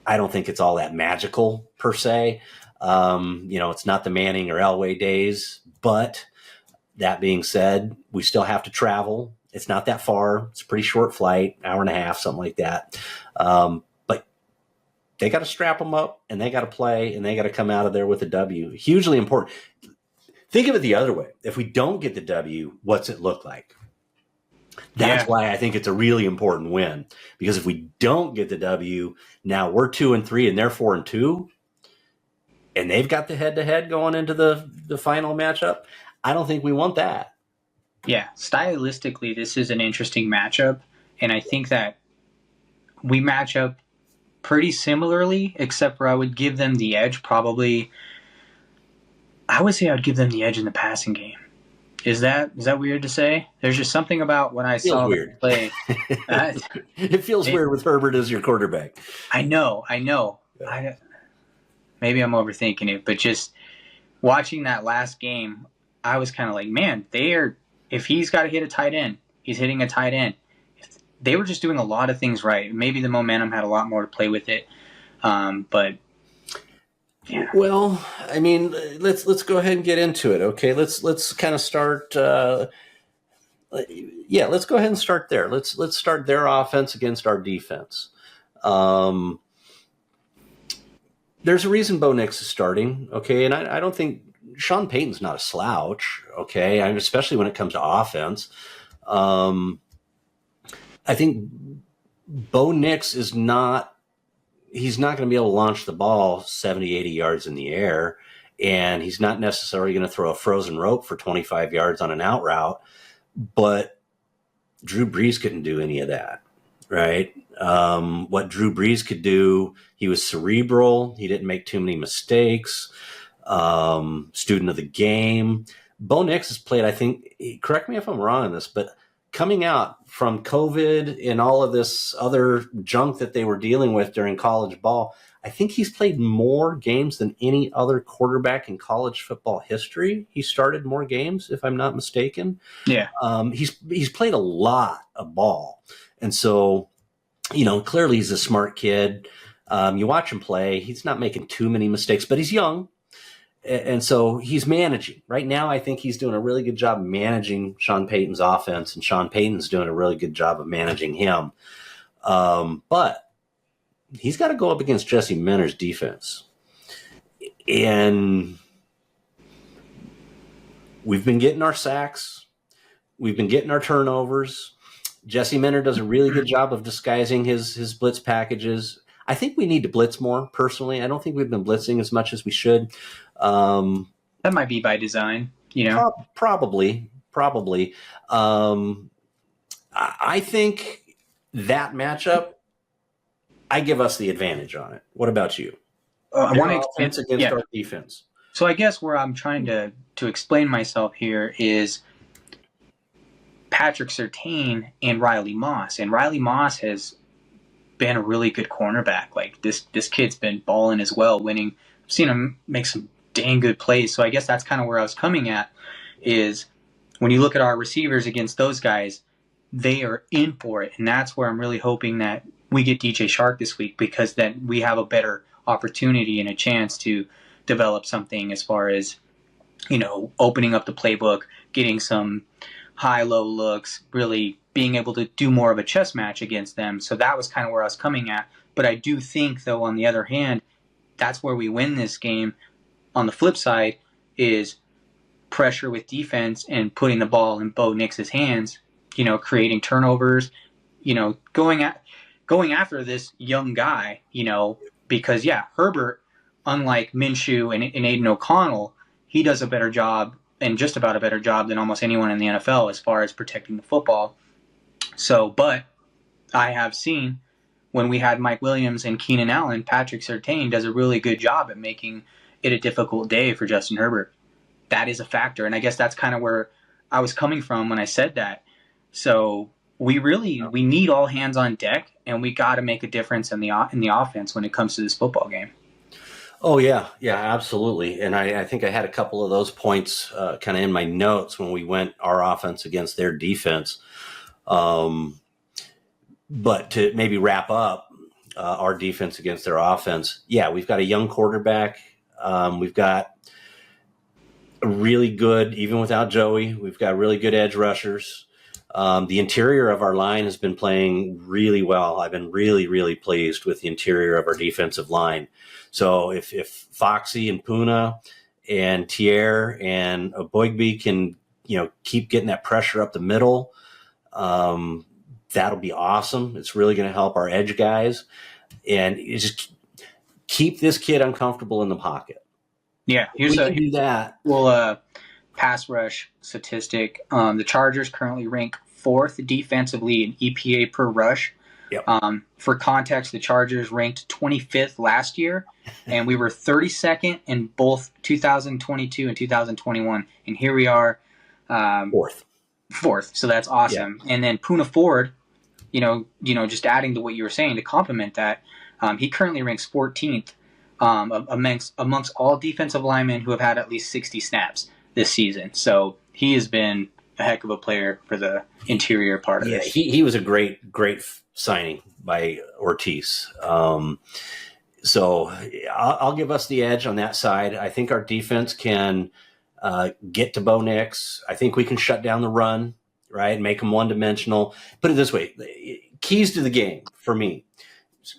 I don't think it's all that magical per se. It's not the Manning or Elway days, but that being said, we still have to travel. It's not that far. It's a pretty short flight, hour and a half, something like that. But they got to strap them up, and they got to play, and they got to come out of there with a W. Hugely important. Think of it the other way. If we don't get the W, what's it look like? That's why I think it's a really important win, because if we don't get the W, now we're 2-3 and they're 4-2, and they've got the head-to-head going into the final matchup. I don't think we want that. Yeah, stylistically, this is an interesting matchup, and I think that we match up pretty similarly, except for I would give them the edge probably. I would say I would give them the edge in the passing game. Is that weird to say? There's just something about when I saw them play. It feels weird with Herbert as your quarterback. I know. Maybe I'm overthinking it, but just watching that last game, I was kind of like, man, if he's got to hit a tight end, he's hitting a tight end. They were just doing a lot of things right. Maybe the momentum had a lot more to play with it, but yeah. Well, I mean, let's go ahead and get into it. Okay, let's kind of start. Let's go ahead and start there. Let's start their offense against our defense. There's a reason Bo Nix is starting. Okay, and I don't think Sean Payton's not a slouch. Okay, especially when it comes to offense. I think Bo Nix is not. He's not going to be able to launch the ball 70, 80 yards in the air, and he's not necessarily going to throw a frozen rope for 25 yards on an out route, but Drew Brees couldn't do any of that, right? What Drew Brees could do, he was cerebral. He didn't make too many mistakes. Student of the game. Bo Nix has played, I think, correct me if I'm wrong on this, but coming out from COVID and all of this other junk that they were dealing with during college ball, I think he's played more games than any other quarterback in college football history. He started more games, if I'm not mistaken. Yeah. He's played a lot of ball. And so, clearly he's a smart kid. You watch him play, he's not making too many mistakes, but he's young. And so he's managing. Right now, I think he's doing a really good job managing Sean Payton's offense, and Sean Payton's doing a really good job of managing him. But he's got to go up against Jesse Minter's defense. And we've been getting our sacks. We've been getting our turnovers. Jesse Minter does a really good job of disguising his blitz packages. I think we need to blitz more, personally. I don't think we've been blitzing as much as we should. That might be by design, Probably. I think that matchup, I give us the advantage on it. What about you? I want to offense against our defense. So I guess where I'm trying to explain myself here is Patrick Surtain and Riley Moss. And Riley Moss has been a really good cornerback. Like this kid's been balling as well, winning. I've seen him make some dang good plays. So I guess that's kind of where I was coming at, is when you look at our receivers against those guys, they are in for it. And that's where I'm really hoping that we get DJ Shark this week, because then we have a better opportunity and a chance to develop something as far as, opening up the playbook, getting some high-low looks, really being able to do more of a chess match against them. So that was kind of where I was coming at. But I do think, though, on the other hand, that's where we win this game. On the flip side is pressure with defense and putting the ball in Bo Nix's hands, creating turnovers, going after this young guy, because, Herbert, unlike Minshew and Aiden O'Connell, he does a better job, and just about a better job than almost anyone in the NFL as far as protecting the football. So, but I have seen when we had Mike Williams and Keenan Allen, Patrick Surtain does a really good job at making it a difficult day for Justin Herbert. That is a factor, and I guess that's kind of where I was coming from when I said that. So we need all hands on deck, and we got to make a difference in the offense when it comes to this football game. Oh, yeah, absolutely. And I think I had a couple of those points kind of in my notes when we went our offense against their defense. But to maybe wrap up our defense against their offense, we've got a young quarterback. We've got a really good, even without Joey, we've got really good edge rushers. The interior of our line has been playing really well. I've been really, really pleased with the interior of our defensive line. So if Foxy and Puna and Tier and Boygby can, keep getting that pressure up the middle, that'll be awesome. It's really going to help our edge guys, and just keep this kid uncomfortable in the pocket. Yeah, do that. Well, pass rush statistic. The Chargers currently rank 4th defensively in EPA per rush. Yep. For context, the Chargers ranked 25th last year, and we were 32nd in both 2022 and 2021. And here we are, 4th. So that's awesome. Yeah. And then Puna Ford, just adding to what you were saying to complement that, he currently ranks 14th amongst all defensive linemen who have had at least 60 snaps this season. So he has been a heck of a player for the interior part of this. He was a great signing by Ortiz. So I'll give us the edge on that side. I think our defense can get to Bo Nix. I think we can shut down the run, right? Make them one-dimensional. Put it this way, keys to the game for me.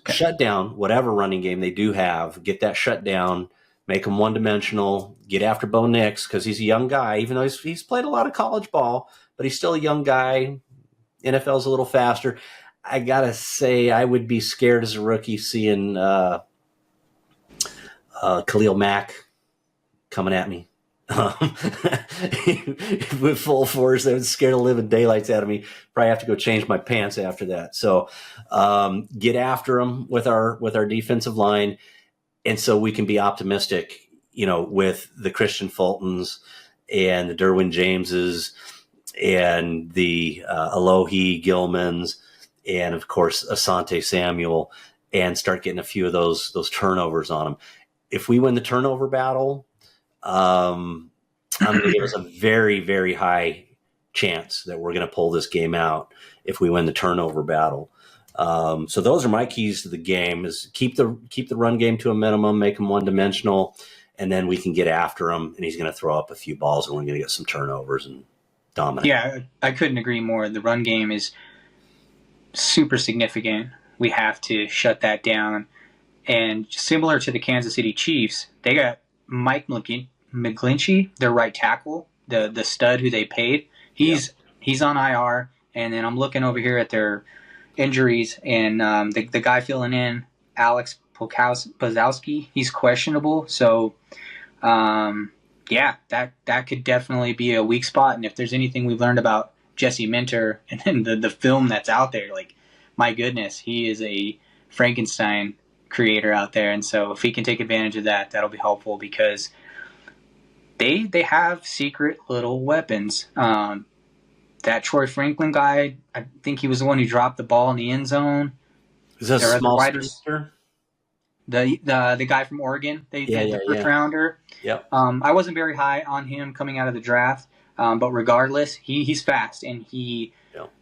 Okay. Shut down whatever running game they do have. Get that shut down. Make them one-dimensional. Get after Bo Nix because he's a young guy, even though he's played a lot of college ball, but he's still a young guy. NFL's a little faster. I got to say I would be scared as a rookie seeing Khalil Mack coming at me. With full force, that would scare the living daylights out of me. Probably have to go change my pants after that. So get after them with our defensive line, and so we can be optimistic, with the Christian Fultons and the Derwin Jameses and the Alohi Gilmans and of course Asante Samuel, and start getting a few of those turnovers on them. If we win the turnover battle, I'm going to give us a very, very high chance that we're going to pull this game out if we win the turnover battle. So those are my keys to the game: is keep the run game to a minimum, make them one-dimensional, and then we can get after him, and he's going to throw up a few balls, and we're going to get some turnovers and dominate. Yeah, I couldn't agree more. The run game is super significant. We have to shut that down. And similar to the Kansas City Chiefs, they got Mike McGlinchey, their right tackle, the stud who they paid. He's on IR, and then I'm looking over here at their injuries, and the guy filling in, Alex Pozowski, he's questionable. So, that could definitely be a weak spot. And if there's anything we've learned about Jesse Minter and the film that's out there, like, my goodness, he is a Frankenstein creator out there. And so if he can take advantage of that, that'll be helpful, because they have secret little weapons. That Troy Franklin guy, I think he was the one who dropped the ball in the end zone. Is that a small speedster? The guy from Oregon, the first rounder. Yep. I wasn't very high on him coming out of the draft, but regardless, he's fast, and he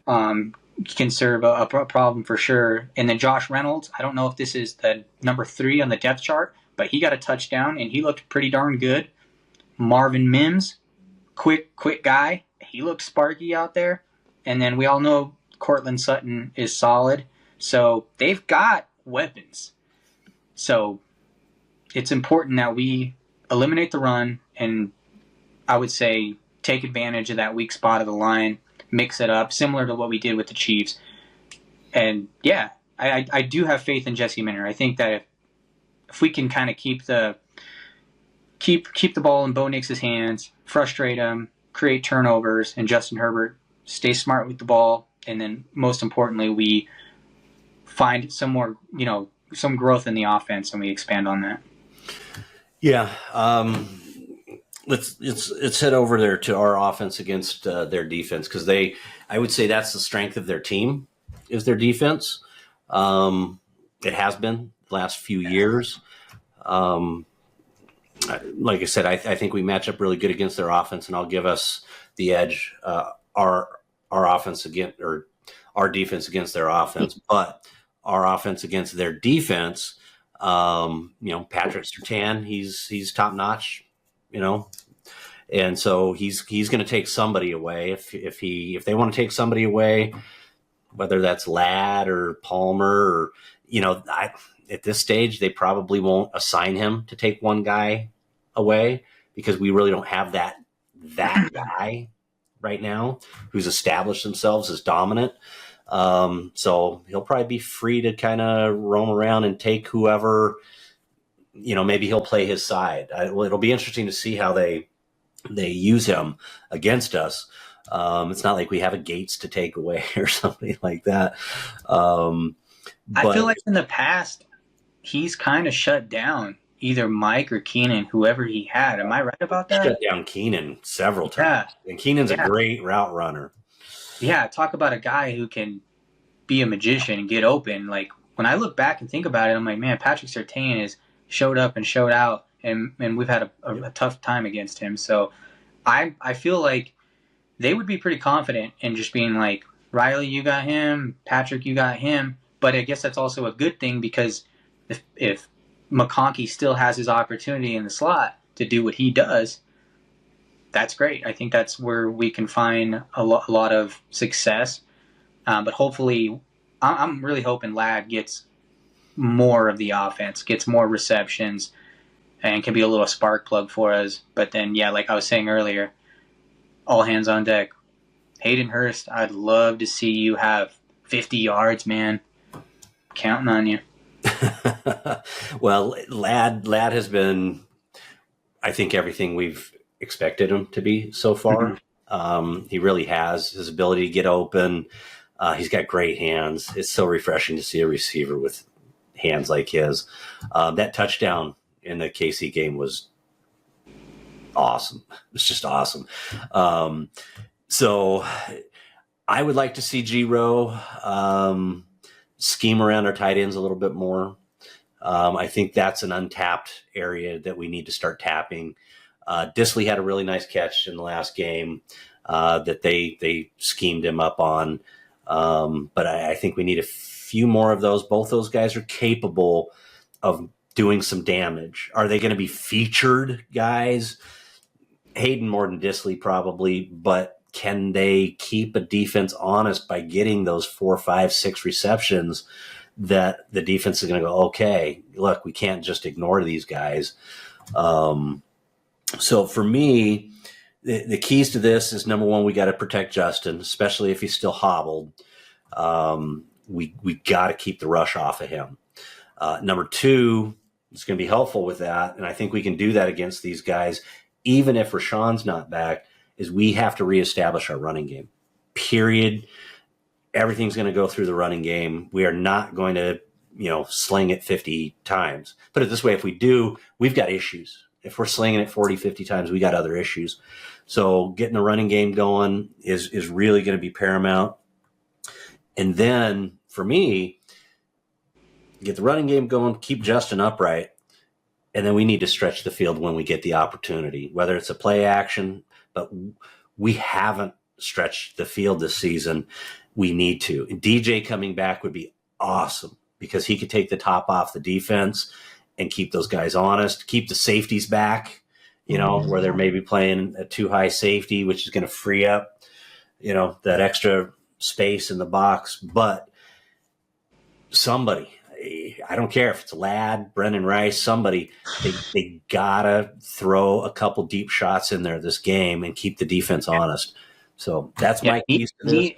can serve a problem for sure. And then Josh Reynolds, I don't know if this is the number 3 on the depth chart, but he got a touchdown, and he looked pretty darn good. Marvin Mims, quick guy. he looks sparky out there. And then we all know Cortland Sutton is solid. So they've got weapons. So it's important that we eliminate the run and I would say take advantage of that weak spot of the line, mix it up, similar to what we did with the Chiefs. And yeah, I do have faith in Jesse Minter. I think that if we can kind of keep the ball in Bo Nix's hands, frustrate him, create turnovers, and Justin Herbert stay smart with the ball, and then most importantly, we find some more, some growth in the offense, and we expand on that. Yeah. Let's head over there to our offense against their defense, because I would say that's the strength of their team is their defense. It has been the last few years. Like I said, I think we match up really good against their offense, and I'll give us the edge. Our offense against, or our defense against their offense, but our offense against their defense. Patrick Surtain, he's top notch. And so he's going to take somebody away. If they want to take somebody away, whether that's Ladd or Palmer, or at this stage they probably won't assign him to take one guy away, because we really don't have that guy right now who's established themselves as dominant. So he'll probably be free to kind of roam around and take whoever. Maybe he'll play his side. It'll be interesting to see how they use him against us. It's not like we have a Gates to take away or something like that. I feel like in the past, he's kind of shut down either Mike or Keenan, whoever he had. Am I right about that? Shut down Keenan several times. Yeah. And Keenan's a great route runner. Yeah, talk about a guy who can be a magician and get open. Like, when I look back and think about it, I'm like, man, Patrick Surtain has showed up and showed out, and we've had a tough time against him. So I feel like they would be pretty confident in just being like, Riley, you got him. Patrick, you got him. But I guess that's also a good thing, because if McConkey still has his opportunity in the slot to do what he does, that's great. I think that's where we can find a lot of success. But hopefully, I'm really hoping Ladd gets more of the offense, gets more receptions, and can be a little spark plug for us. But then, yeah, like I was saying earlier, all hands on deck. Hayden Hurst, I'd love to see you have 50 yards, man. Counting on you. Well, Ladd has been, I think, everything we've expected him to be so far. Mm-hmm. He really has. His ability to get open. He's got great hands. It's so refreshing to see a receiver with hands like his. That touchdown in the KC game was awesome. It was just awesome. So I would like to see G-Row scheme around our tight ends a little bit more. I think that's an untapped area that we need to start tapping. Disley had a really nice catch in the last game that they schemed him up on. But I think we need a few more of those. Both those guys are capable of doing some damage. Are they going to be featured guys? Hayden more than Disley probably, but can they keep a defense honest by getting those 4, 5, 6 receptions that the defense is going to go, okay, look, we can't just ignore these guys. So for me, the keys to this is, number one, we got to protect Justin, especially if he's still hobbled. We got to keep the rush off of him. Number two, it's going to be helpful with that, and I think we can do that against these guys, even if Rashawn's not back, is we have to reestablish our running game, period. Everything's going to go through the running game. We are not going to, sling it 50 times. Put it this way, if we do, we've got issues. If we're slinging it 40, 50 times, we got other issues. So getting the running game going is really going to be paramount. And then for me, get the running game going, keep Justin upright, and then we need to stretch the field when we get the opportunity, whether it's a play action, but we haven't stretched the field this season. We need to. And DJ coming back would be awesome, because he could take the top off the defense and keep those guys honest, keep the safeties back. where they're maybe playing a too high safety, which is going to free up, that extra space in the box. But somebody, I don't care if it's Ladd, Brendan Rice, somebody, they gotta throw a couple deep shots in there this game and keep the defense honest. So that's my keys to this.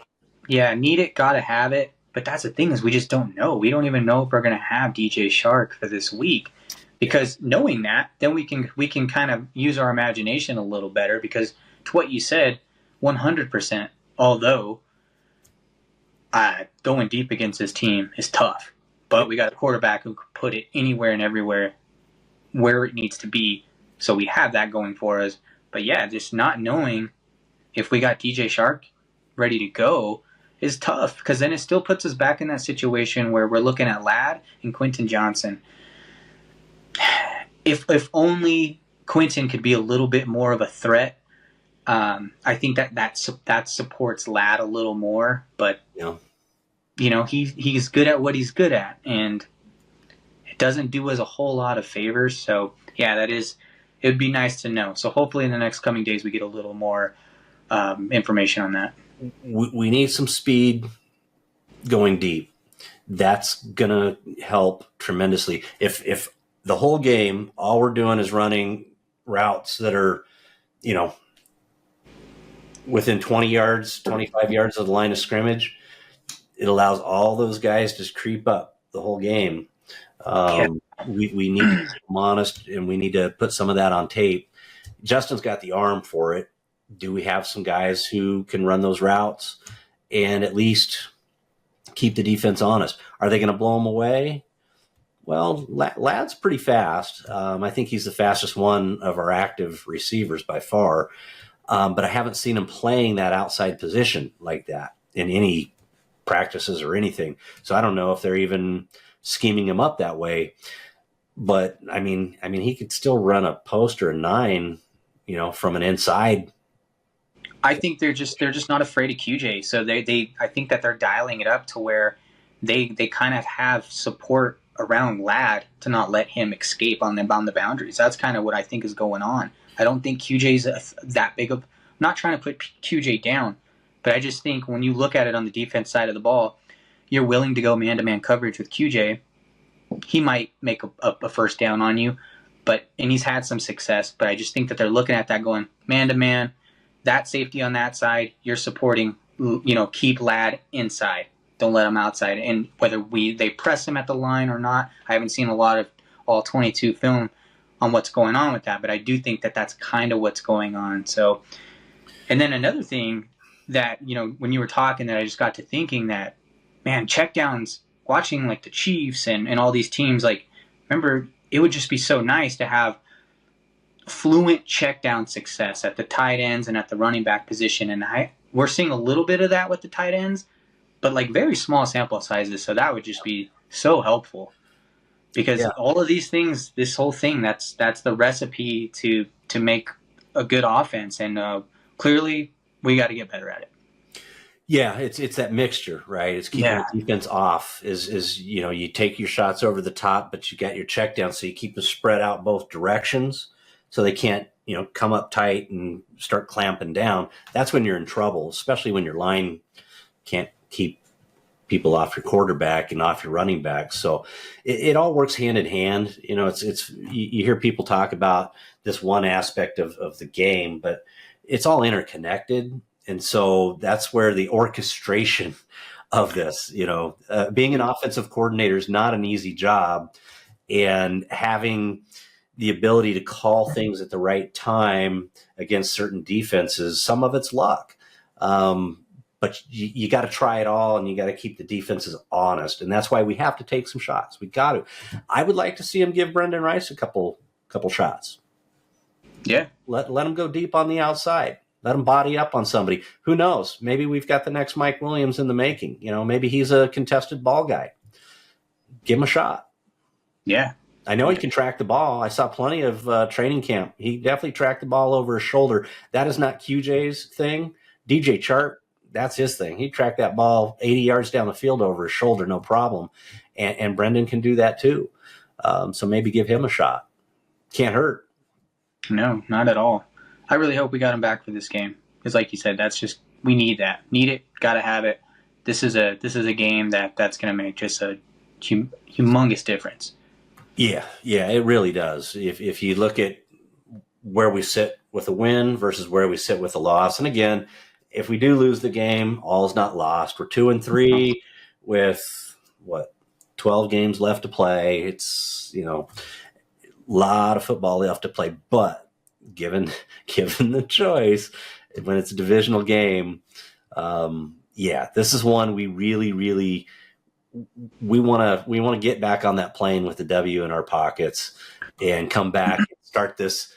Need it, gotta have it. But that's the thing, is we just don't know. We don't even know if we're going to have DJ Shark for this week, because knowing that, then we can kind of use our imagination a little better, because to what you said, 100%, although going deep against this team is tough, but we got a quarterback who can put it anywhere and everywhere where it needs to be. So we have that going for us. But yeah, just not knowing if we got DJ Shark ready to go is tough, because then it still puts us back in that situation where we're looking at Ladd and Quentin Johnson. If only Quentin could be a little bit more of a threat, I think that supports Ladd a little more. But he's good at what he's good at, and it doesn't do us a whole lot of favors. So yeah, it would be nice to know. So hopefully in the next coming days we get a little more information on that. We need some speed going deep. That's going to help tremendously. If the whole game, all we're doing is running routes that are, within 20 yards, 25 yards of the line of scrimmage, it allows all those guys to creep up the whole game. We need to keep them honest, and we need to put some of that on tape. Justin's got the arm for it. Do we have some guys who can run those routes and at least keep the defense honest? Are they going to blow them away? Well, Ladd's pretty fast. I think he's the fastest one of our active receivers by far. But I haven't seen him playing that outside position like that in any practices or anything. So I don't know if they're even scheming him up that way. But I mean, he could still run a post or a 9, from an inside. I think they're just not afraid of QJ. So I think that they're dialing it up to where they kind of have support around Ladd to not let him escape on the boundaries. That's kind of what I think is going on. I don't think QJ's that big of. I'm not trying to put QJ down, but I just think when you look at it on the defense side of the ball, you're willing to go man-to-man coverage with QJ. He might make a first down on you, and he's had some success. But I just think that they're looking at that going man-to-man. That safety on that side, you're supporting, keep Ladd inside. Don't let him outside. And whether they press him at the line or not, I haven't seen a lot of all 22 film on what's going on with that, but I do think that that's kind of what's going on. So, and then another thing that, when you were talking, that I just got to thinking that, man, checkdowns, watching like the Chiefs and all these teams, like, remember, it would just be so nice to have fluent check down success at the tight ends and at the running back position. And we're seeing a little bit of that with the tight ends, but like very small sample sizes. So that would just be so helpful, because all of these things, this whole thing, that's the recipe to make a good offense. And clearly we got to get better at it. Yeah, it's that mixture, right? It's keeping the defense off. Is you take your shots over the top, but you got your check down, so you keep them spread out both directions, so they can't come up tight and start clamping down. That's when you're in trouble, especially when your line can't keep people off your quarterback and off your running back. So it all works hand in hand. It's you hear people talk about this one aspect of the game, but it's all interconnected. And so that's where the orchestration of this, being an offensive coordinator is not an easy job, and having the ability to call things at the right time against certain defenses, some of it's luck. But you got to try it all, and you got to keep the defenses honest. And that's why we have to take some shots. We got to. I would like to see him give Brendan Rice a couple shots. Yeah. Let him go deep on the outside. Let him body up on somebody. Who knows? Maybe we've got the next Mike Williams in the making. Maybe he's a contested ball guy. Give him a shot. Yeah. I know he can track the ball. I saw plenty of training camp. He definitely tracked the ball over his shoulder. That is not QJ's thing. DJ Chark, that's his thing. He tracked that ball 80 yards down the field over his shoulder, no problem. And Brendan can do that too. So maybe give him a shot. Can't hurt. No, not at all. I really hope we got him back for this game because, like you said, we need that. Need it. Got to have it. This is a game that's going to make just a humongous difference. Yeah, it really does. If you look at where we sit with a win versus where we sit with a loss, and again, if we do lose the game, all is not lost. We're 2-3 with 12 games left to play. It's a lot of football left to play, but given the choice, when it's a divisional game, this is one we really we want to get back on that plane with the W in our pockets and come back and start this.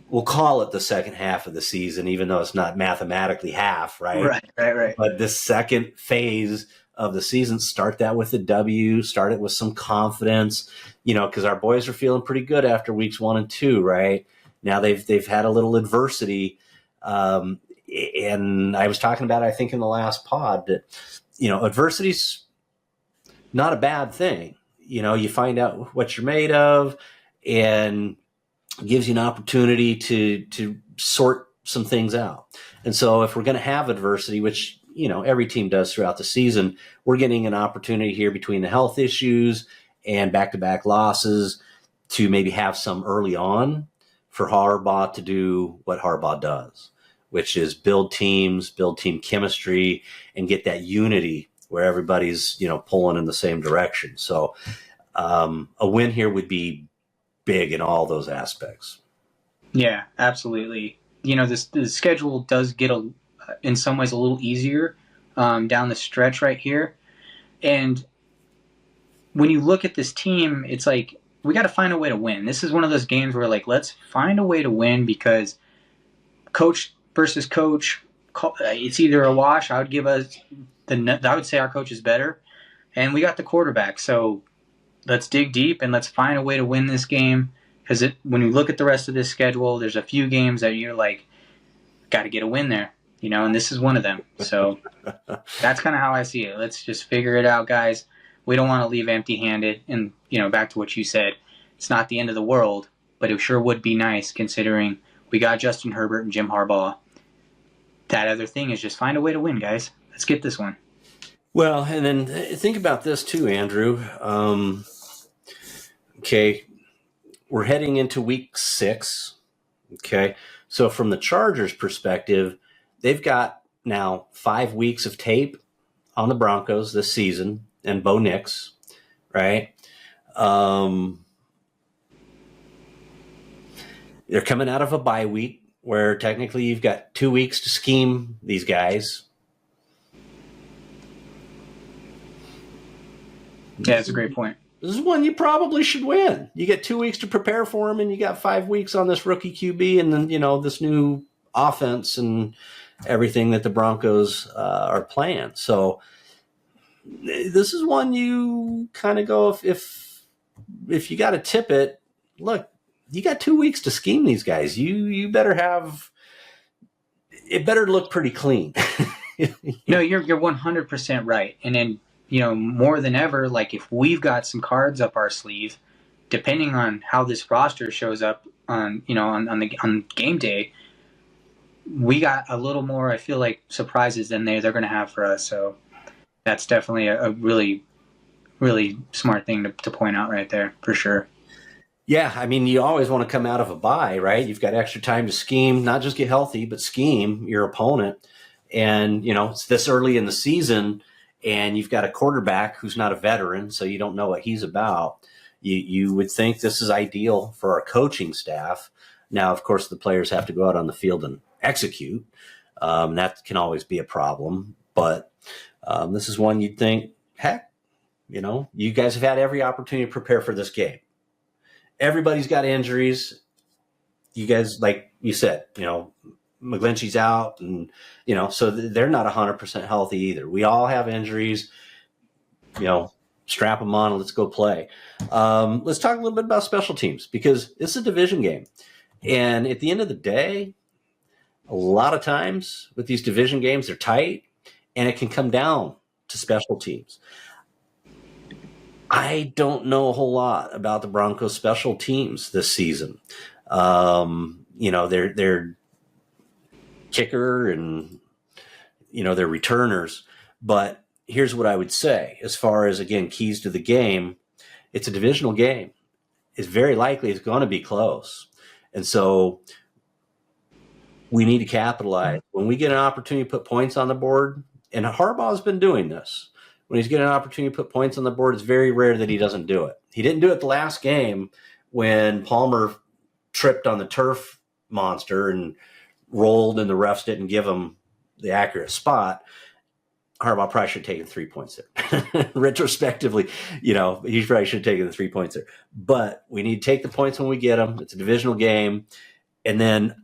We'll call it the second half of the season, even though it's not mathematically half, right? Right. But this second phase of the season, start that with the W, start it with some confidence, because our boys are feeling pretty good after weeks 1 and 2, right? Now they've had a little adversity. And I was talking about, I think in the last pod, that, adversity's not a bad thing. You find out what you're made of and gives you an opportunity to sort some things out. And so if we're going to have adversity, which, every team does throughout the season, we're getting an opportunity here between the health issues and back-to-back losses to maybe have some early on for Harbaugh to do what Harbaugh does, which is build teams, build team chemistry, and get that unity where everybody's, pulling in the same direction. So a win here would be big in all those aspects. Yeah, absolutely. The schedule does get in some ways a little easier down the stretch right here. And when you look at this team, it's like we got to find a way to win. This is one of those games where let's find a way to win because coach versus coach, it's either a wash. I would say our coach is better, and we got the quarterback. So let's dig deep and let's find a way to win this game. Because when you look at the rest of this schedule, there's a few games that you're like, got to get a win there, and this is one of them. So that's kind of how I see it. Let's just figure it out, guys. We don't want to leave empty-handed. And, back to what you said, it's not the end of the world, but it sure would be nice considering we got Justin Herbert and Jim Harbaugh. That other thing is just find a way to win, guys. Let's get this one. Well, and then think about this too, Andrew. Okay, we're heading into week 6. Okay, so from the Chargers' perspective, they've got now 5 weeks of tape on the Broncos this season and Bo Nix, right? They're coming out of a bye week where technically you've got 2 weeks to scheme these guys. Yeah, that's a great point. This is one you probably should win. You get 2 weeks to prepare for him, and you got 5 weeks on this rookie QB and then, this new offense and everything that the Broncos are playing. So this is one you kind of go, if you got to tip it, look, you got 2 weeks to scheme these guys. You better have it better look pretty clean. No, you're 100% right. And then, more than ever, if we've got some cards up our sleeve, depending on how this roster shows up on game day, we got a little more, I feel like, surprises than they're going to have for us. So that's definitely a really, really smart thing to point out right there, for sure. Yeah, I mean, you always want to come out of a bye, right? You've got extra time to scheme, not just get healthy, but scheme your opponent. And, it's this early in the season, and you've got a quarterback who's not a veteran, so you don't know what he's about. You would think this is ideal for our coaching staff. Now, of course, the players have to go out on the field and execute. That can always be a problem. But this is one you'd think, heck, you guys have had every opportunity to prepare for this game. Everybody's got injuries. You guys, like you said, McGlinchey's out, and so they're not 100% healthy either. We all have injuries. Strap them on and let's go play. Let's talk a little bit about special teams because it's a division game, and at the end of the day, a lot of times with these division games, they're tight, and it can come down to special teams. I don't know a whole lot about the Broncos special teams this season. Their kicker and, their returners. But here's what I would say as far as, again, keys to the game. It's a divisional game. It's very likely it's going to be close. And so we need to capitalize. When we get an opportunity to put points on the board, and Harbaugh's been doing this, when he's getting an opportunity to put points on the board, it's very rare that he doesn't do it. He didn't do it the last game when Palmer tripped on the turf monster and rolled and the refs didn't give him the accurate spot. Harbaugh probably should have taken 3 points there. Retrospectively, he probably should have taken the 3 points there. But we need to take the points when we get them. It's a divisional game. And then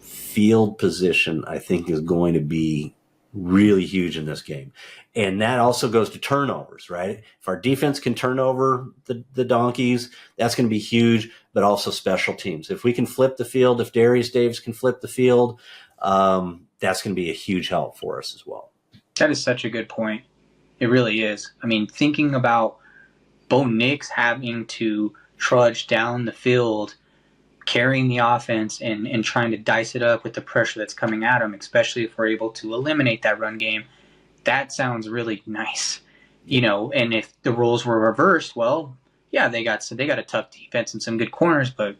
field position, I think, is going to be really huge in this game. And that also goes to turnovers, right? If our defense can turn over the donkeys, that's going to be huge, but also special teams. If we can flip the field, if Darius Davis can flip the field, that's going to be a huge help for us as well. That is such a good point. It really is. I mean, thinking about Bo Nix having to trudge down the field, carrying the offense and trying to dice it up with the pressure that's coming at him, especially if we're able to eliminate that run game, that sounds really nice. And if the roles were reversed, well, yeah, they got a tough defense and some good corners, but,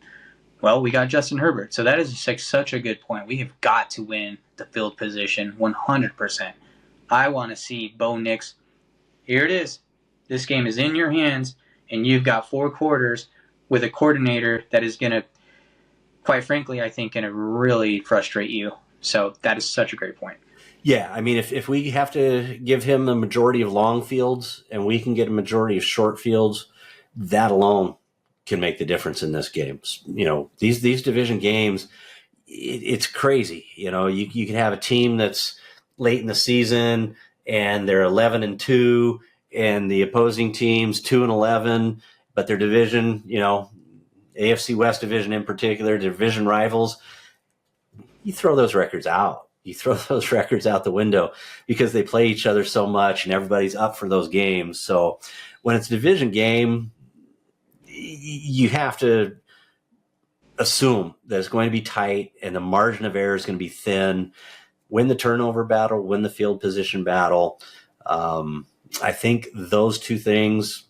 well, we got Justin Herbert. So that is such a good point. We have got to win the field position 100%. I want to see Bo Nix. Here it is. This game is in your hands, and you've got 4 quarters with a coordinator that is going to, quite frankly, I think, going to really frustrate you. So that is such a great point. Yeah, I mean, if we have to give him the majority of long fields and we can get a majority of short fields, that alone can make the difference in this game. These division games, it's crazy. You can have a team that's late in the season and they're 11-2, and the opposing team's 2-11, but their division, AFC West division in particular, division rivals, you throw those records out. You throw those records out the window because they play each other so much and everybody's up for those games. So when it's a division game, you have to assume that it's going to be tight and the margin of error is going to be thin. Win the turnover battle, win the field position battle. I think those two things,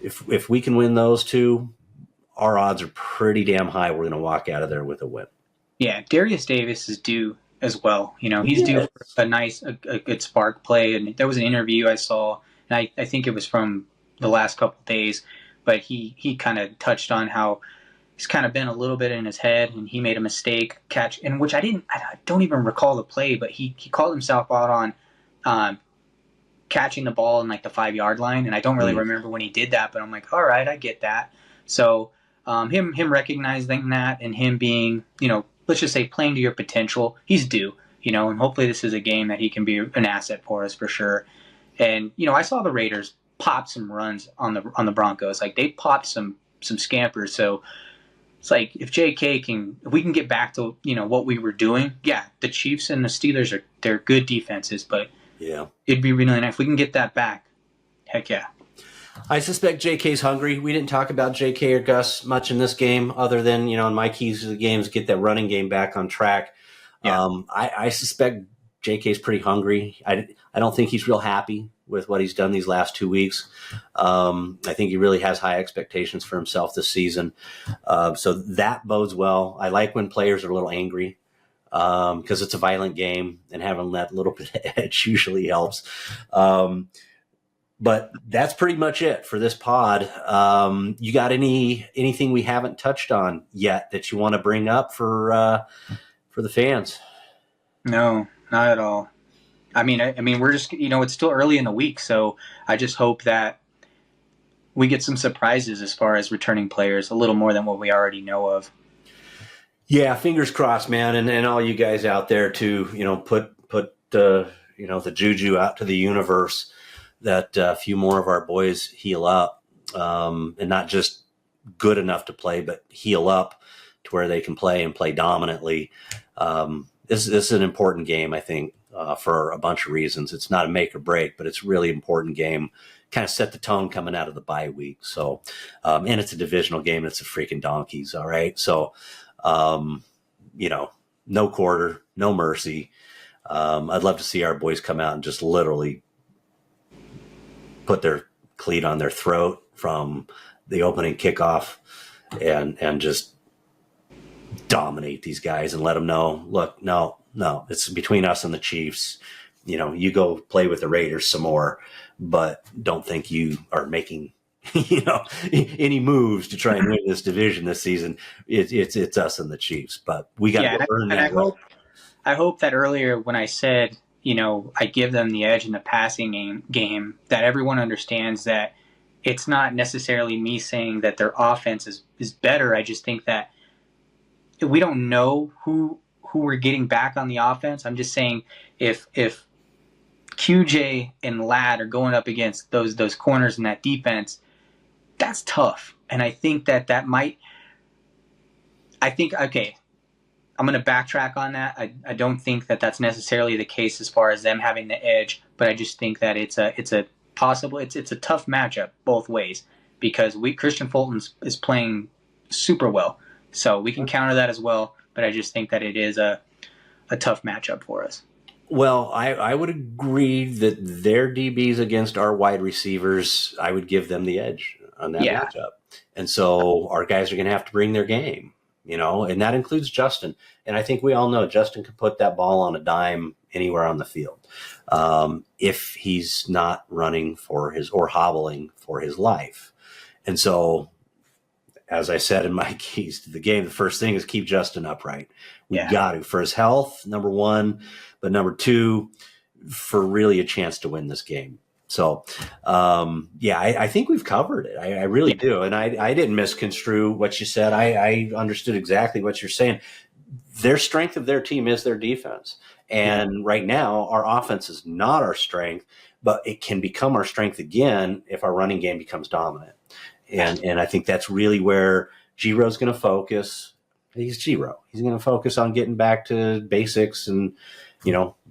if we can win those two, our odds are pretty damn high we're going to walk out of there with a win. Yeah, Darius Davis is due as well. He's due for a good spark play. And there was an interview I saw, and I think it was from the last couple of days, but he kind of touched on how he's kind of been a little bit in his head, and he made a mistake catch, in which I don't even recall the play, but he called himself out on catching the ball in like the 5-yard line, and I don't really remember when he did that, but I'm like, all right, I get that. So him recognizing that and him being, let's just say playing to your potential, he's due, and hopefully this is a game that he can be an asset for us for sure. And I saw the Raiders pop some runs on the Broncos, like they popped some scampers. So it's like if we can get back to what we were doing, yeah, the Chiefs and the Steelers they're good defenses, but yeah, it'd be really nice if we can get that back. Heck yeah. I suspect JK's hungry. We didn't talk about JK or Gus much in this game, other than in my keys to the game is get that running game back on track. Yeah. I suspect JK's pretty hungry. I don't think he's real happy with what he's done these last 2 weeks. I think he really has high expectations for himself this season. So that bodes well. I like when players are a little angry because it's a violent game, and having that little bit of edge usually helps. But that's pretty much it for this pod. You got anything we haven't touched on yet that you want to bring up for the fans? No, not at all. I mean, we're just, it's still early in the week, so I just hope that we get some surprises as far as returning players, a little more than what we already know of. Yeah, fingers crossed, man, and all you guys out there to, put the juju out to the universe that a few more of our boys heal up, and not just good enough to play, but heal up to where they can play and play dominantly. This is an important game, I think, for a bunch of reasons. It's not a make or break, but it's a really important game kind of set the tone coming out of the bye week. So, and it's a divisional game. And it's the freaking Donkeys. All right. So, no quarter, no mercy. I'd love to see our boys come out and just literally put their cleat on their throat from the opening kickoff and just dominate these guys and let them know, look, no, it's between us and the Chiefs. You go play with the Raiders some more, but don't think you are making, any moves to try and win this division this season. It's us and the Chiefs, but we got to earn that. I hope that earlier when I said, I give them the edge in the passing game, that everyone understands that it's not necessarily me saying that their offense is better. I just think that we don't know who we're getting back on the offense. I'm just saying if QJ and Ladd are going up against those corners in that defense, that's tough. And I think that might – okay, I'm going to backtrack on that. I don't think that that's necessarily the case as far as them having the edge, but I just think that it's a tough matchup both ways because Christian Fulton is playing super well. So we can counter that as well, but I just think that it is a tough matchup for us. Well, I would agree that their DBs against our wide receivers, I would give them the edge on that matchup. And so our guys are going to have to bring their game, and that includes Justin. And I think we all know Justin can put that ball on a dime anywhere on the field if he's not running or hobbling for his life. And so, as I said in my keys to the game, the first thing is keep Justin upright. We got to, for his health, number one, but number two, for really a chance to win this game. So, I think we've covered it. I really do. And I didn't misconstrue what you said. I understood exactly what you're saying. Their strength of their team is their defense. And right now, our offense is not our strength, but it can become our strength again if our running game becomes dominant. And I think that's really where Giro's going to focus. He's Giro. He's going to focus on getting back to basics and,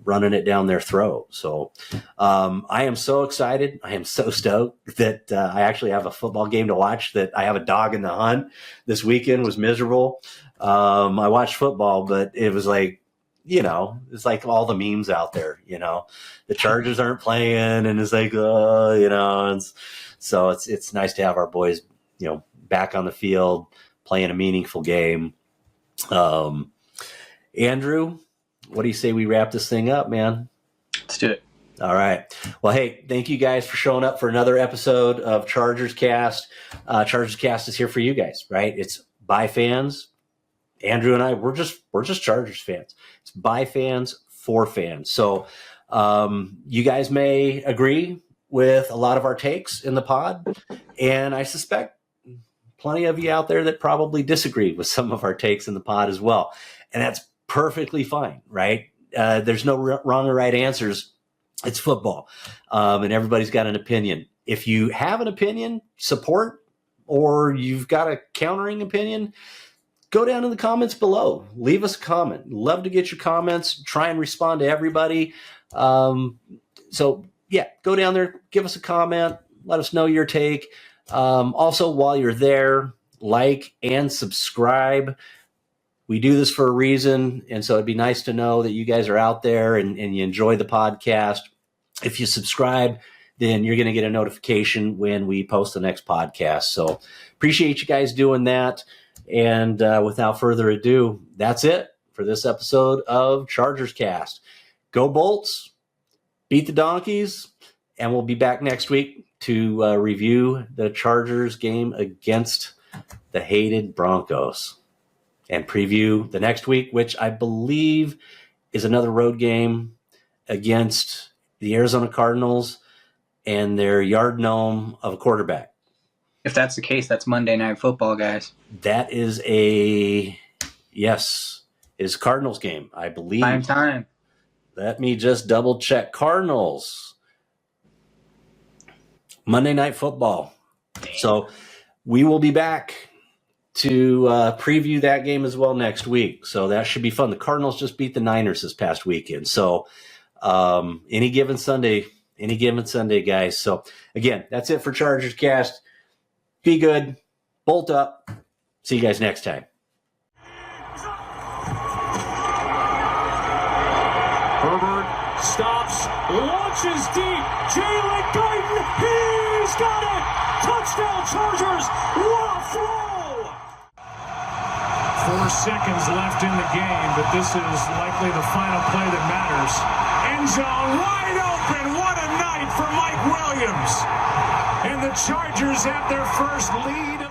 running it down their throat. So I am so excited. I am so stoked that I actually have a football game to watch, that I have a dog in the hunt. This weekend was miserable. I watched football, but it was like, it's like all the memes out there, the Chargers aren't playing and it's like, and so it's nice to have our boys, back on the field playing a meaningful game. Andrew, what do you say we wrap this thing up, man? Let's do it. All right. Well, hey, thank you guys for showing up for another episode of ChargersCast. ChargersCast is here for you guys, right? It's by fans. Andrew and I, we're just Chargers fans. It's by fans for fans. So you guys may agree with a lot of our takes in the pod, and I suspect plenty of you out there that probably disagree with some of our takes in the pod as well. And that's perfectly fine, right? There's no wrong or right answers. It's football, and everybody's got an opinion. If you have an opinion, support, or you've got a countering opinion, go down in the comments below. Leave us a comment. Love to get your comments. Try and respond to everybody. So, go down there, give us a comment, let us know your take. Also, while you're there, like and subscribe. We do this for a reason, and so it'd be nice to know that you guys are out there and you enjoy the podcast. If you subscribe, then you're going to get a notification when we post the next podcast. So appreciate you guys doing that. And without further ado, that's it for this episode of ChargersCast. Go Bolts, beat the Donkeys, and we'll be back next week to review the Chargers game against the hated Broncos and preview the next week, which I believe is another road game against the Arizona Cardinals and their yard gnome of a quarterback. If that's the case, that's Monday Night Football, guys. That is is Cardinals game, I believe. Prime time. Let me just double check. Cardinals. Monday Night Football. Damn. So we will be back to preview that game as well next week. So that should be fun. The Cardinals just beat the Niners this past weekend. So any given Sunday, any given Sunday, guys. So, again, that's it for ChargersCast. Be good. Bolt up. See you guys next time. Herbert stops, launches deep. Jalen Guyton, he's got it! Touchdown Chargers! What a throw! 4 seconds left in the game, but this is likely the final play that matters. End zone wide open. What a night for Mike Williams. And the Chargers have their first lead.